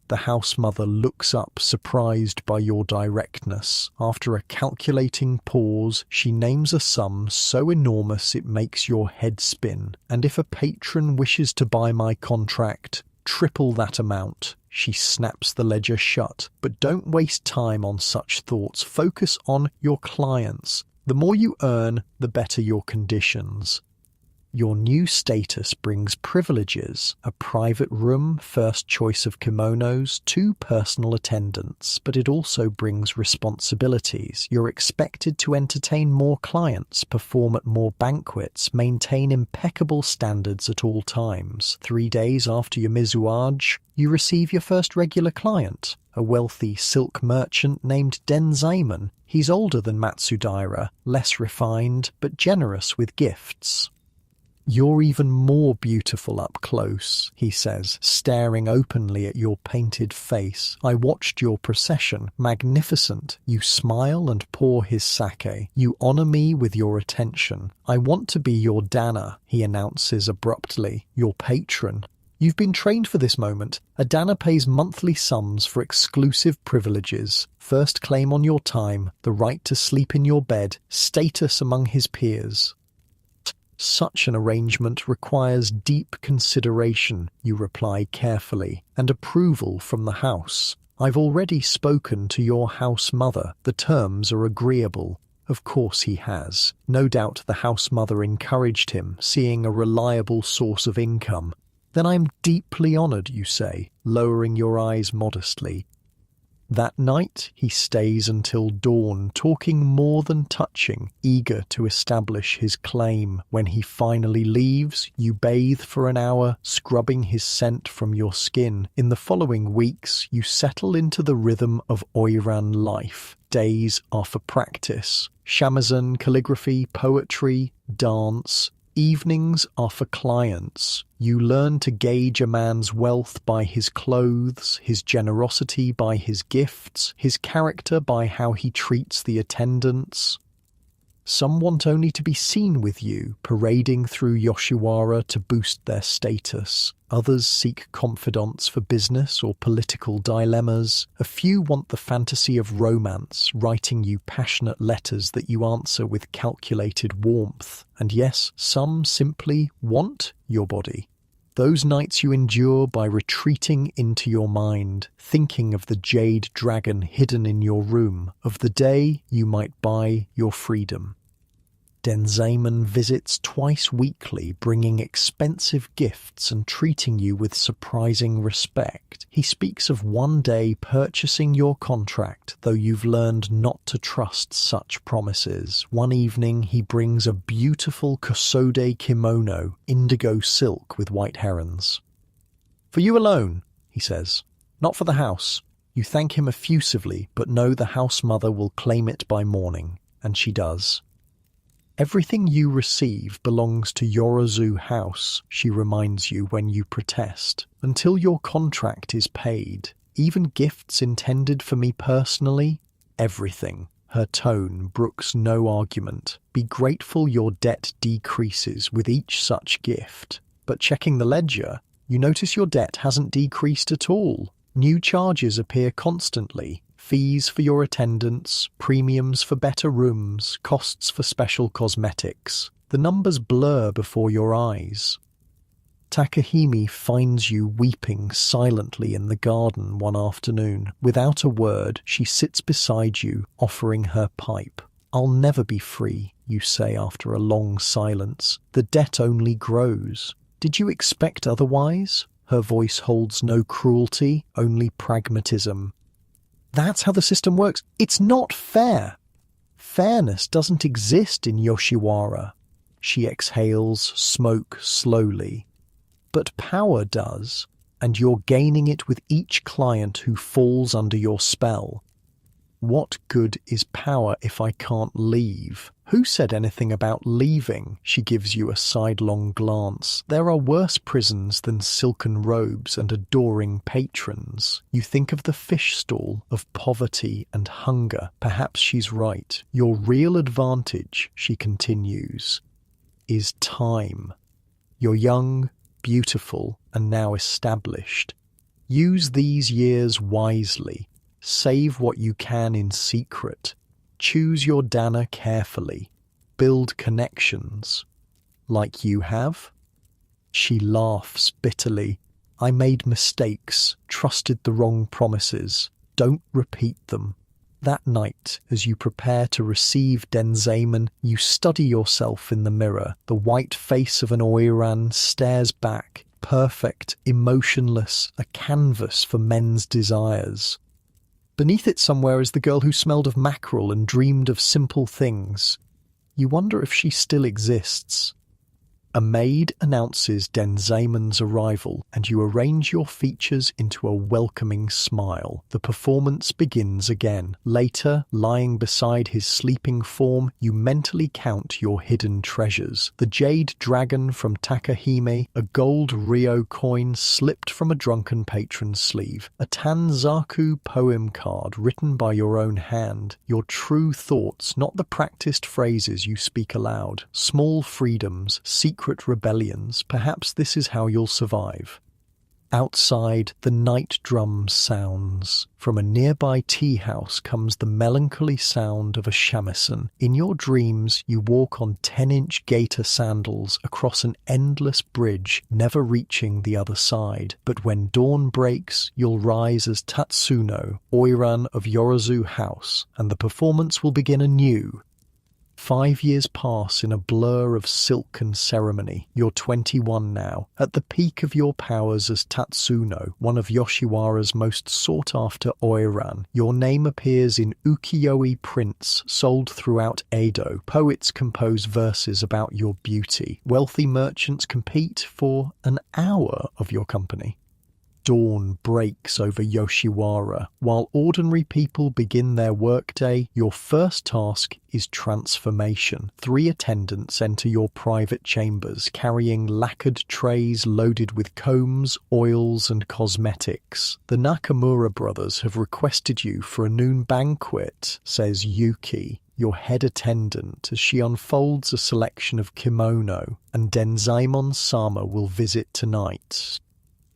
The house mother looks up, surprised by your directness. After a calculating pause, she names a sum so enormous it makes your head spin. And if a patron wishes to buy my contract, triple that amount. She snaps the ledger shut. But don't waste time on such thoughts. Focus on your clients. The more you earn, the better your conditions. Your new status brings privileges, a private room, first choice of kimonos, 2 personal attendants, but it also brings responsibilities. You're expected to entertain more clients, perform at more banquets, maintain impeccable standards at all times. 3 days after your mizuage, you receive your first regular client, a wealthy silk merchant named Denzaemon. He's older than Matsudaira, less refined, but generous with gifts. "You're even more beautiful up close," he says, staring openly at your painted face. "I watched your procession. Magnificent. You smile and pour his sake. You honor me with your attention. I want to be your Dana," he announces abruptly, "your patron. You've been trained for this moment. A Dana pays monthly sums for exclusive privileges, first claim on your time, the right to sleep in your bed, status among his peers." "Such an arrangement requires deep consideration," you reply carefully, "and approval from the house. I've already spoken to your house mother. The terms are agreeable." Of course he has. No doubt the house mother encouraged him, seeing a reliable source of income. "Then I'm deeply honored," you say, lowering your eyes modestly. That night, he stays until dawn, talking more than touching, eager to establish his claim. When he finally leaves, you bathe for an hour, scrubbing his scent from your skin. In the following weeks, you settle into the rhythm of Oiran life. Days are for practice. Shamisen, calligraphy, poetry, dance. Evenings are for clients. You learn to gauge a man's wealth by his clothes, his generosity by his gifts, his character by how he treats the attendants. Some want only to be seen with you, parading through Yoshiwara to boost their status. Others seek confidants for business or political dilemmas. A few want the fantasy of romance, writing you passionate letters that you answer with calculated warmth. And yes, some simply want your body. Those nights you endure by retreating into your mind, thinking of the jade dragon hidden in your room, of the day you might buy your freedom. Denzaemon visits twice weekly, bringing expensive gifts and treating you with surprising respect. He speaks of one day purchasing your contract, though you've learned not to trust such promises. One evening he brings a beautiful kosode kimono, indigo silk with white herons. "For you alone," he says, "not for the house." You thank him effusively, but know the house mother will claim it by morning, and she does. "Everything you receive belongs to Yorozu House," she reminds you when you protest, "until your contract is paid. Even gifts intended for me personally, everything." Her tone brooks no argument. "Be grateful your debt decreases with each such gift." But checking the ledger, you notice your debt hasn't decreased at all. New charges appear constantly. Fees for your attendance, premiums for better rooms, costs for special cosmetics. The numbers blur before your eyes. Takahime finds you weeping silently in the garden one afternoon. Without a word, she sits beside you, offering her pipe. "I'll never be free," you say after a long silence. "The debt only grows." "Did you expect otherwise?" Her voice holds no cruelty, only pragmatism. "That's how the system works. It's not fair. Fairness doesn't exist in Yoshiwara." She exhales smoke slowly. "But power does, and you're gaining it with each client who falls under your spell. What good is power if I can't leave?" "Who said anything about leaving?" She gives you a sidelong glance. "There are worse prisons than silken robes and adoring patrons." You think of the fish stall, of poverty and hunger. Perhaps she's right. "Your real advantage," she continues, "is time. You're young, beautiful, and now established. Use these years wisely. Save what you can in secret. Choose your Dana carefully. Build connections. Like you have." She laughs bitterly. "I made mistakes, trusted the wrong promises. Don't repeat them." That night, as you prepare to receive Denzamen, you study yourself in the mirror. The white face of an Oiran stares back, perfect, emotionless, a canvas for men's desires. Beneath it somewhere is the girl who smelled of mackerel and dreamed of simple things. You wonder if she still exists. A maid announces Denzamen's arrival, and you arrange your features into a welcoming smile. The performance begins again. Later, lying beside his sleeping form, you mentally count your hidden treasures. The jade dragon from Takahime, a gold Rio coin slipped from a drunken patron's sleeve, a Tanzaku poem card written by your own hand, your true thoughts, not the practiced phrases you speak aloud, small freedoms, secret rebellions. Perhaps this is how you'll survive. Outside, the night drum sounds. From a nearby tea house comes the melancholy sound of a shamisen. In your dreams, you walk on 10-inch geta sandals across an endless bridge, never reaching the other side. But when dawn breaks, you'll rise as Tatsuno, Oiran of Yorozu House, and the performance will begin anew. 5 years pass in a blur of silk and ceremony. You're 21 now. At the peak of your powers as Tatsuno, one of Yoshiwara's most sought-after Oiran, your name appears in ukiyo-e prints sold throughout Edo. Poets compose verses about your beauty. Wealthy merchants compete for an hour of your company. Dawn breaks over Yoshiwara. While ordinary people begin their workday, your first task is transformation. 3 attendants enter your private chambers, carrying lacquered trays loaded with combs, oils, and cosmetics. The Nakamura brothers have requested you for a noon banquet, says Yuki, your head attendant, as she unfolds a selection of kimono, and Denzaemon-sama will visit tonight.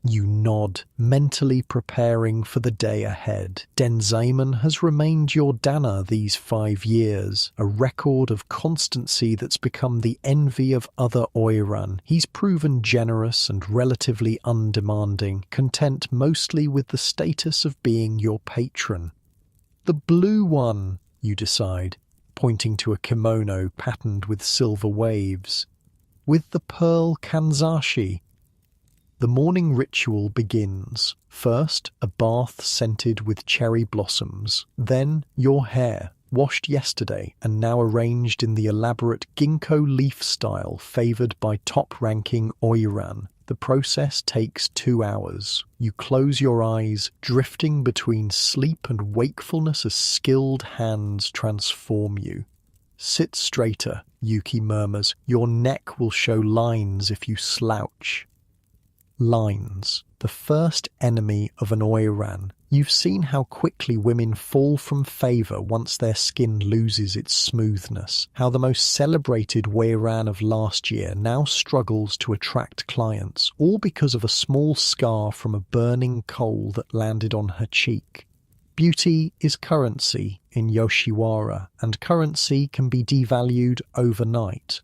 You nod, mentally preparing for the day ahead. Denzaemon has remained your Dana these 5 years, a record of constancy that's become the envy of other Oiran. He's proven generous and relatively undemanding, content mostly with the status of being your patron. The blue one, you decide, pointing to a kimono patterned with silver waves. With the pearl kanzashi. The morning ritual begins. First, a bath scented with cherry blossoms. Then, your hair, washed yesterday and now arranged in the elaborate ginkgo leaf style favoured by top-ranking Oiran. The process takes 2 hours. You close your eyes, drifting between sleep and wakefulness as skilled hands transform you. Sit straighter, Yuki murmurs. Your neck will show lines if you slouch. Lines, the first enemy of an Oiran. You've seen how quickly women fall from favour once their skin loses its smoothness, how the most celebrated Oiran of last year now struggles to attract clients, all because of a small scar from a burning coal that landed on her cheek. Beauty is currency in Yoshiwara, and currency can be devalued overnight.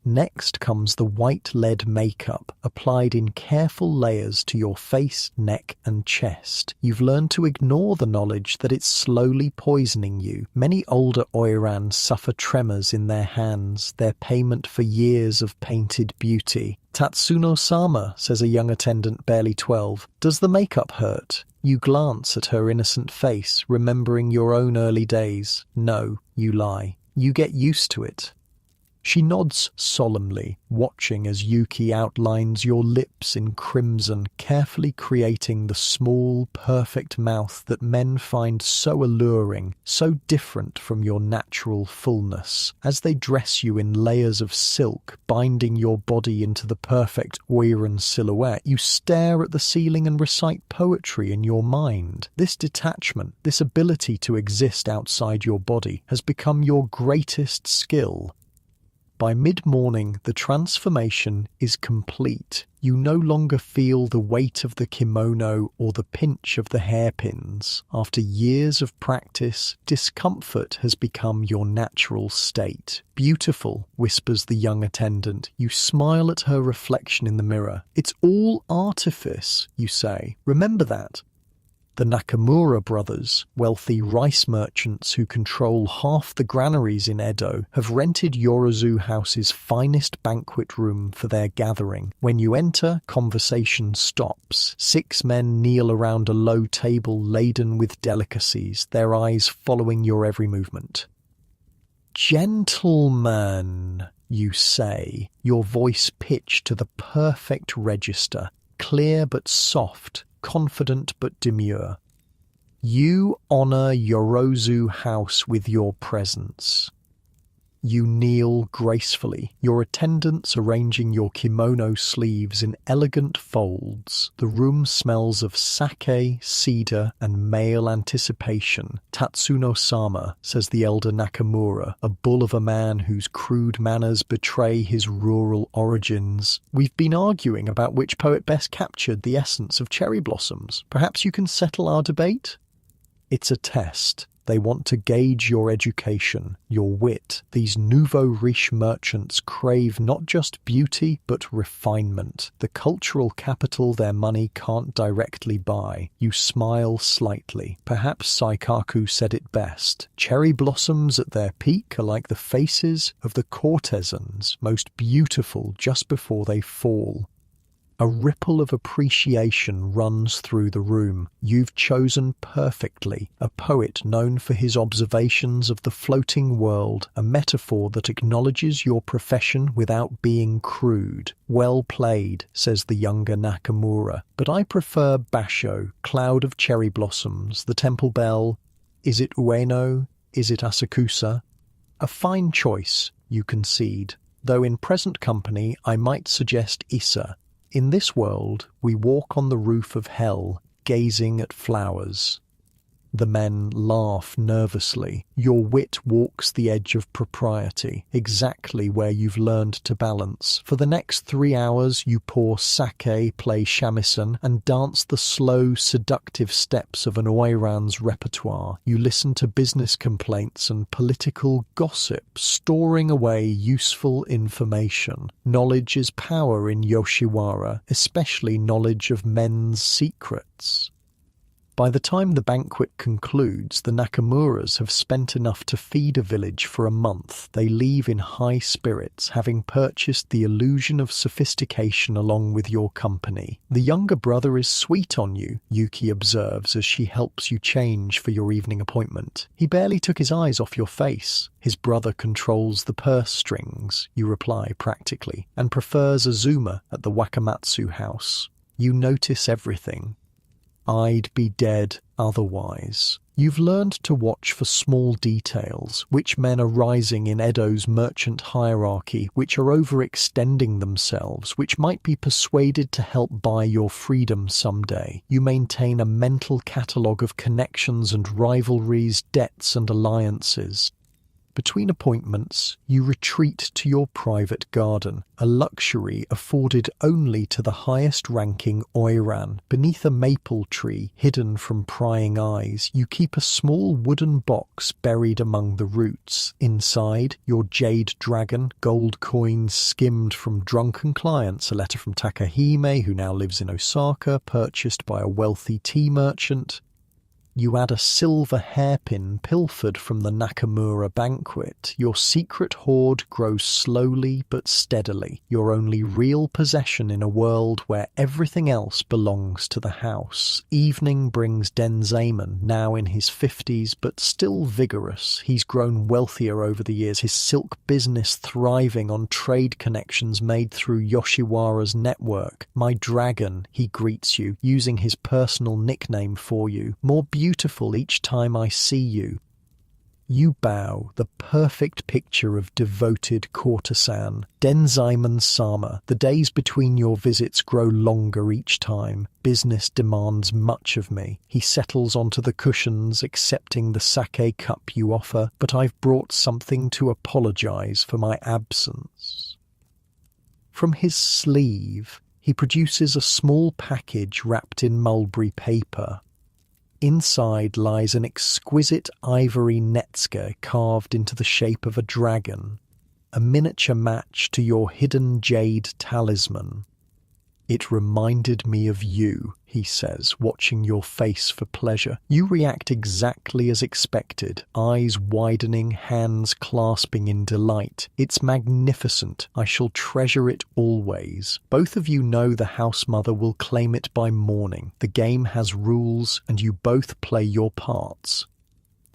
Next comes the white lead makeup, applied in careful layers to your face, neck, and chest. You've learned to ignore the knowledge that it's slowly poisoning you. Many older Oirans suffer tremors in their hands, their payment for years of painted beauty. Tatsuno-sama, says a young attendant barely 12, does the makeup hurt? You glance at her innocent face, remembering your own early days. No, you lie. You get used to it. She nods solemnly, watching as Yuki outlines your lips in crimson, carefully creating the small, perfect mouth that men find so alluring, so different from your natural fullness. As they dress you in layers of silk, binding your body into the perfect Oiran silhouette, you stare at the ceiling and recite poetry in your mind. This detachment, this ability to exist outside your body, has become your greatest skill. By mid-morning, the transformation is complete. You no longer feel the weight of the kimono or the pinch of the hairpins. After years of practice, discomfort has become your natural state. Beautiful, whispers the young attendant. You smile at her reflection in the mirror. It's all artifice, you say. Remember that. The Nakamura brothers, wealthy rice merchants who control half the granaries in Edo, have rented Yorozu House's finest banquet room for their gathering. When you enter, conversation stops. 6 men kneel around a low table laden with delicacies, their eyes following your every movement. "Gentlemen," you say, your voice pitched to the perfect register, clear but soft, confident but demure. "You honor Yorozu House with your presence." You kneel gracefully, your attendants arranging your kimono sleeves in elegant folds. The room smells of sake, cedar, and male anticipation. "Tatsuno-sama," says the elder Nakamura, a bull of a man whose crude manners betray his rural origins. "We've been arguing about which poet best captured the essence of cherry blossoms. Perhaps you can settle our debate?" It's a test. They want to gauge your education, your wit. These nouveau riche merchants crave not just beauty, but refinement, the cultural capital their money can't directly buy. You smile slightly. Perhaps Saikaku said it best. Cherry blossoms at their peak are like the faces of the courtesans, most beautiful just before they fall. A ripple of appreciation runs through the room. You've chosen perfectly, a poet known for his observations of the floating world, a metaphor that acknowledges your profession without being crude. "Well played," says the younger Nakamura, "but I prefer Basho, Cloud of Cherry Blossoms, the temple bell. Is it Ueno? Is it Asakusa?" "A fine choice," you concede, "though in present company I might suggest Issa. In this world, we walk on the roof of hell, gazing at flowers." The men laugh nervously. Your wit walks the edge of propriety, exactly where you've learned to balance. For the next 3 hours, you pour sake, play shamisen, and dance the slow, seductive steps of an Oiran's repertoire. You listen to business complaints and political gossip, storing away useful information. Knowledge is power in Yoshiwara, especially knowledge of men's secrets. By the time the banquet concludes, the Nakamuras have spent enough to feed a village for a month. They leave in high spirits, having purchased the illusion of sophistication along with your company. "The younger brother is sweet on you," Yuki observes as she helps you change for your evening appointment. "He barely took his eyes off your face." "His brother controls the purse strings," you reply practically, "and prefers Azuma at the Wakamatsu house." You notice everything. I'd be dead otherwise. You've learned to watch for small details, which men are rising in Edo's merchant hierarchy, which are overextending themselves, which might be persuaded to help buy your freedom someday. You maintain a mental catalogue of connections and rivalries, debts and alliances. Between appointments, you retreat to your private garden, a luxury afforded only to the highest-ranking Oiran. Beneath a maple tree, hidden from prying eyes, you keep a small wooden box buried among the roots. Inside, your jade dragon, gold coins skimmed from drunken clients, a letter from Takahime, who now lives in Osaka, purchased by a wealthy tea merchant. You add a silver hairpin pilfered from the Nakamura banquet. Your secret hoard grows slowly but steadily, your only real possession in a world where everything else belongs to the house. Evening brings Denzaemon, now in his 50s but still vigorous. He's grown wealthier over the years, his silk business thriving on trade connections made through Yoshiwara's network. "My dragon," he greets you, using his personal nickname for you. "More beautiful each time I see you." You bow, the perfect picture of devoted courtesan. Denzaemon-sama, the days between your visits grow longer each time. Business demands much of me. He settles onto the cushions, accepting the sake cup you offer, but I've brought something to apologize for my absence. From his sleeve, he produces a small package wrapped in mulberry paper. Inside lies an exquisite ivory netsuke carved into the shape of a dragon, a miniature match to your hidden jade talisman. It reminded me of you, he says, watching your face for pleasure. You react exactly as expected, eyes widening, hands clasping in delight. It's magnificent. I shall treasure it always. Both of you know the house mother will claim it by morning. The game has rules, and you both play your parts.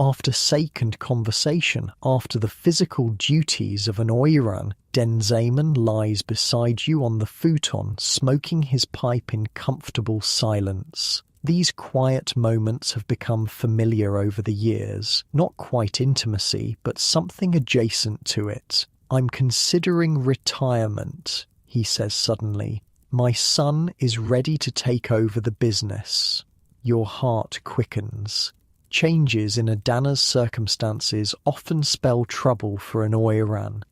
After sake and conversation, after the physical duties of an Oiran, Denzaman lies beside you on the futon, smoking his pipe in comfortable silence. These quiet moments have become familiar over the years. Not quite intimacy, but something adjacent to it. I'm considering retirement, he says suddenly. My son is ready to take over the business. Your heart quickens. Changes in a Dana's circumstances often spell trouble for an Oiran.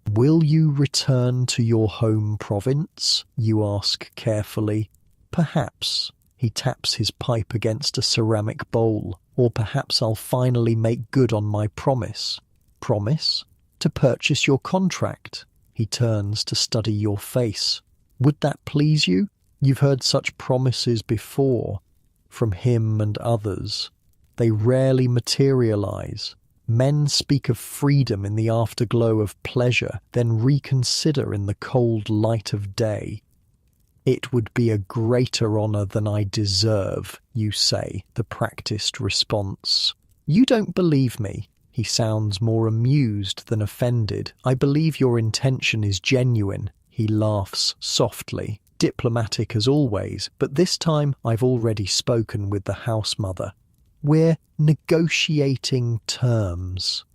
Will you return to your home province? You ask carefully. Perhaps. He taps his pipe against a ceramic bowl. Or perhaps I'll finally make good on my promise. Promise? To purchase your contract. He turns to study your face. Would that please you? You've heard such promises before, from him and others. They rarely materialize. Men speak of freedom in the afterglow of pleasure, then reconsider in the cold light of day. It would be a greater honor than I deserve, you say, the practiced response. You don't believe me. He sounds more amused than offended. I believe your intention is genuine. He laughs softly, diplomatic as always, but this time I've already spoken with the house mother. We're negotiating terms.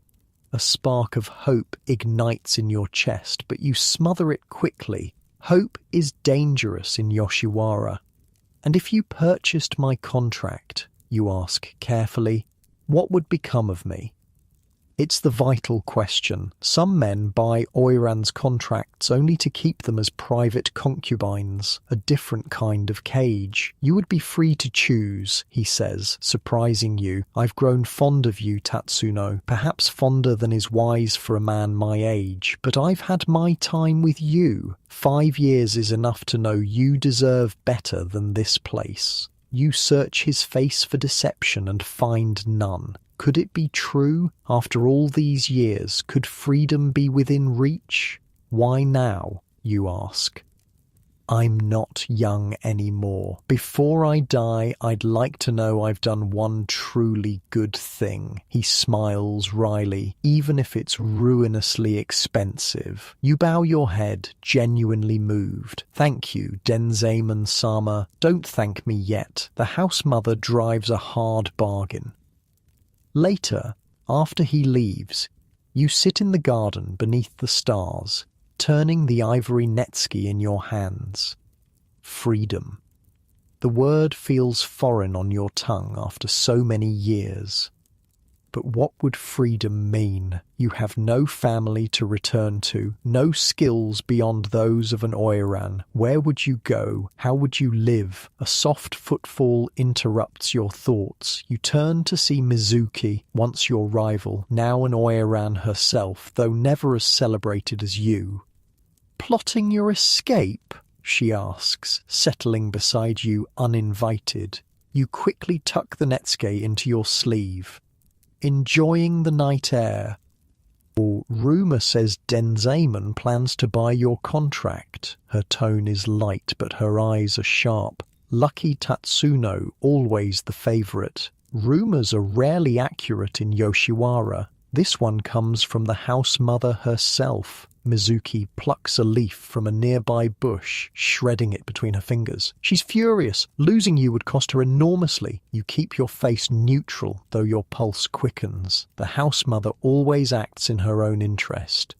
A spark of hope ignites in your chest, but you smother it quickly. Hope is dangerous in Yoshiwara. And if you purchased my contract, you ask carefully, what would become of me? It's the vital question. Some men buy Oiran's contracts only to keep them as private concubines, a different kind of cage. You would be free to choose, he says, surprising you. I've grown fond of you, Tatsuno, perhaps fonder than is wise for a man my age, but I've had my time with you. 5 years is enough to know you deserve better than this place. You search his face for deception and find none. Could it be true? After all these years, could freedom be within reach? Why now, you ask? I'm not young anymore. Before I die, I'd like to know I've done one truly good thing. He smiles wryly, even if it's ruinously expensive. You bow your head, genuinely moved. Thank you, Denzaman-sama. Don't thank me yet. The house mother drives a hard bargain. Later, after he leaves, you sit in the garden beneath the stars, turning the ivory netsuke in your hands. Freedom. The word feels foreign on your tongue after so many years. But what would freedom mean? You have no family to return to, no skills beyond those of an Oiran. Where would you go? How would you live? A soft footfall interrupts your thoughts. You turn to see Mizuki, once your rival, now an Oiran herself, though never as celebrated as you. Plotting your escape? She asks, settling beside you uninvited. You quickly tuck the netsuke into your sleeve. Enjoying the night air. Or rumor says Denzaman plans to buy your contract. Her tone is light, but her eyes are sharp. Lucky Tatsuno, always the favorite. Rumors are rarely accurate in Yoshiwara. This one comes from the house mother herself. Mizuki plucks a leaf from a nearby bush, shredding it between her fingers. She's furious. Losing you would cost her enormously. You keep your face neutral, though your pulse quickens. The house mother always acts in her own interest.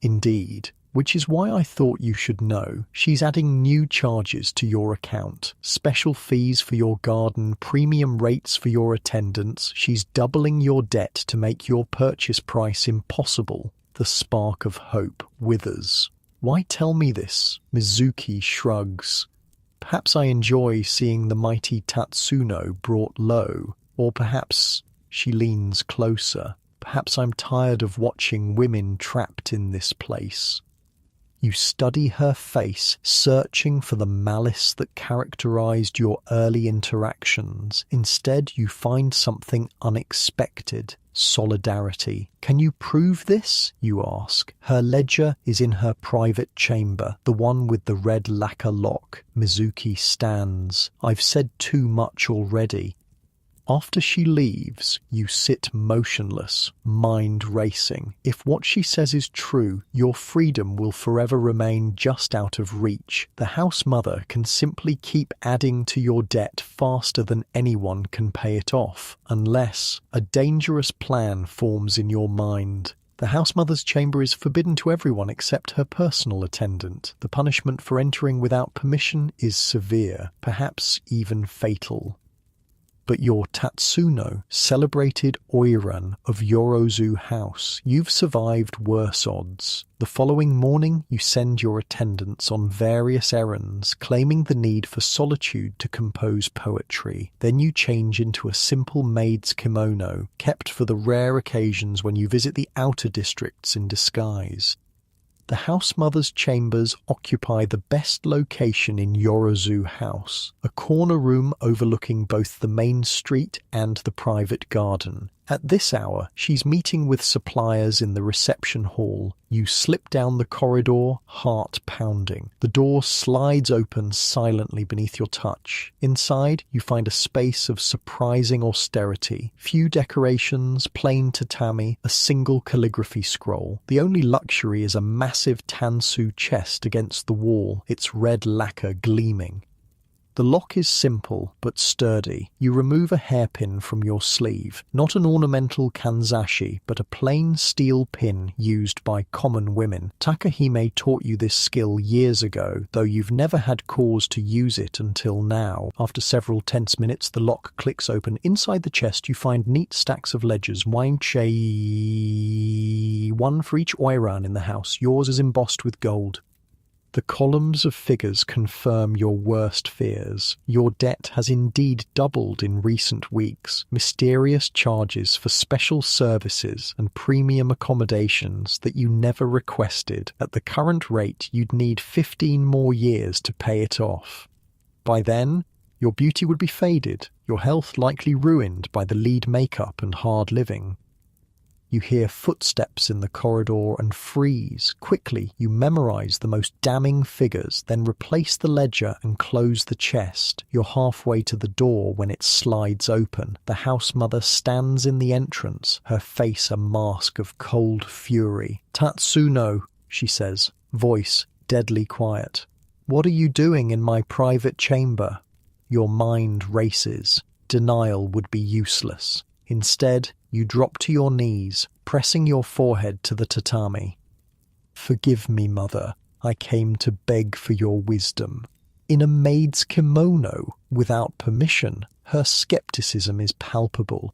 Indeed, which is why I thought you should know. She's adding new charges to your account. Special fees for your garden, premium rates for your attendance. She's doubling your debt to make your purchase price impossible. The spark of hope withers. Why tell me this? Mizuki shrugs. Perhaps I enjoy seeing the mighty Tatsuno brought low. Or perhaps she leans closer. Perhaps I'm tired of watching women trapped in this place. You study her face, searching for the malice that characterized your early interactions. Instead, you find something unexpected. Solidarity. Can you prove this? You ask. Her ledger is in her private chamber, the one with the red lacquer lock. Mizuki stands. I've said too much already. After she leaves, you sit motionless, mind racing. If what she says is true, your freedom will forever remain just out of reach. The house mother can simply keep adding to your debt faster than anyone can pay it off, unless a dangerous plan forms in your mind. The house mother's chamber is forbidden to everyone except her personal attendant. The punishment for entering without permission is severe, perhaps even fatal. But your Tatsuno, celebrated Oiran of Yorozu House, you've survived worse odds. The following morning, you send your attendants on various errands, claiming the need for solitude to compose poetry. Then you change into a simple maid's kimono, kept for the rare occasions when you visit the outer districts in disguise. The house mother's chambers occupy the best location in Yorozu House, a corner room overlooking both the main street and the private garden. At this hour, she's meeting with suppliers in the reception hall. You slip down the corridor, heart pounding. The door slides open silently beneath your touch. Inside, you find a space of surprising austerity. Few decorations, plain tatami, a single calligraphy scroll. The only luxury is a massive tansu chest against the wall, its red lacquer gleaming. The lock is simple but sturdy. You remove a hairpin from your sleeve, not an ornamental kanzashi, but a plain steel pin used by common women. Takahime taught you this skill years ago, though you've never had cause to use it until now. After several tense minutes, the lock clicks open. Inside the chest, you find neat stacks of ledgers, one for each Oiran in the house. Yours is embossed with gold. The columns of figures confirm your worst fears. Your debt has indeed doubled in recent weeks. Mysterious charges for special services and premium accommodations that you never requested. At the current rate, you'd need 15 more years to pay it off. By then, your beauty would be faded, your health likely ruined by the lead makeup and hard living. You hear footsteps in the corridor and freeze. Quickly, you memorize the most damning figures, then replace the ledger and close the chest. You're halfway to the door when it slides open. The house mother stands in the entrance, her face a mask of cold fury. "Tatsuno," she says, voice deadly quiet. "What are you doing in my private chamber?" Your mind races. Denial would be useless. Instead, you drop to your knees, pressing your forehead to the tatami. "Forgive me, mother. I came to beg for your wisdom." In a maid's kimono, without permission, her skepticism is palpable.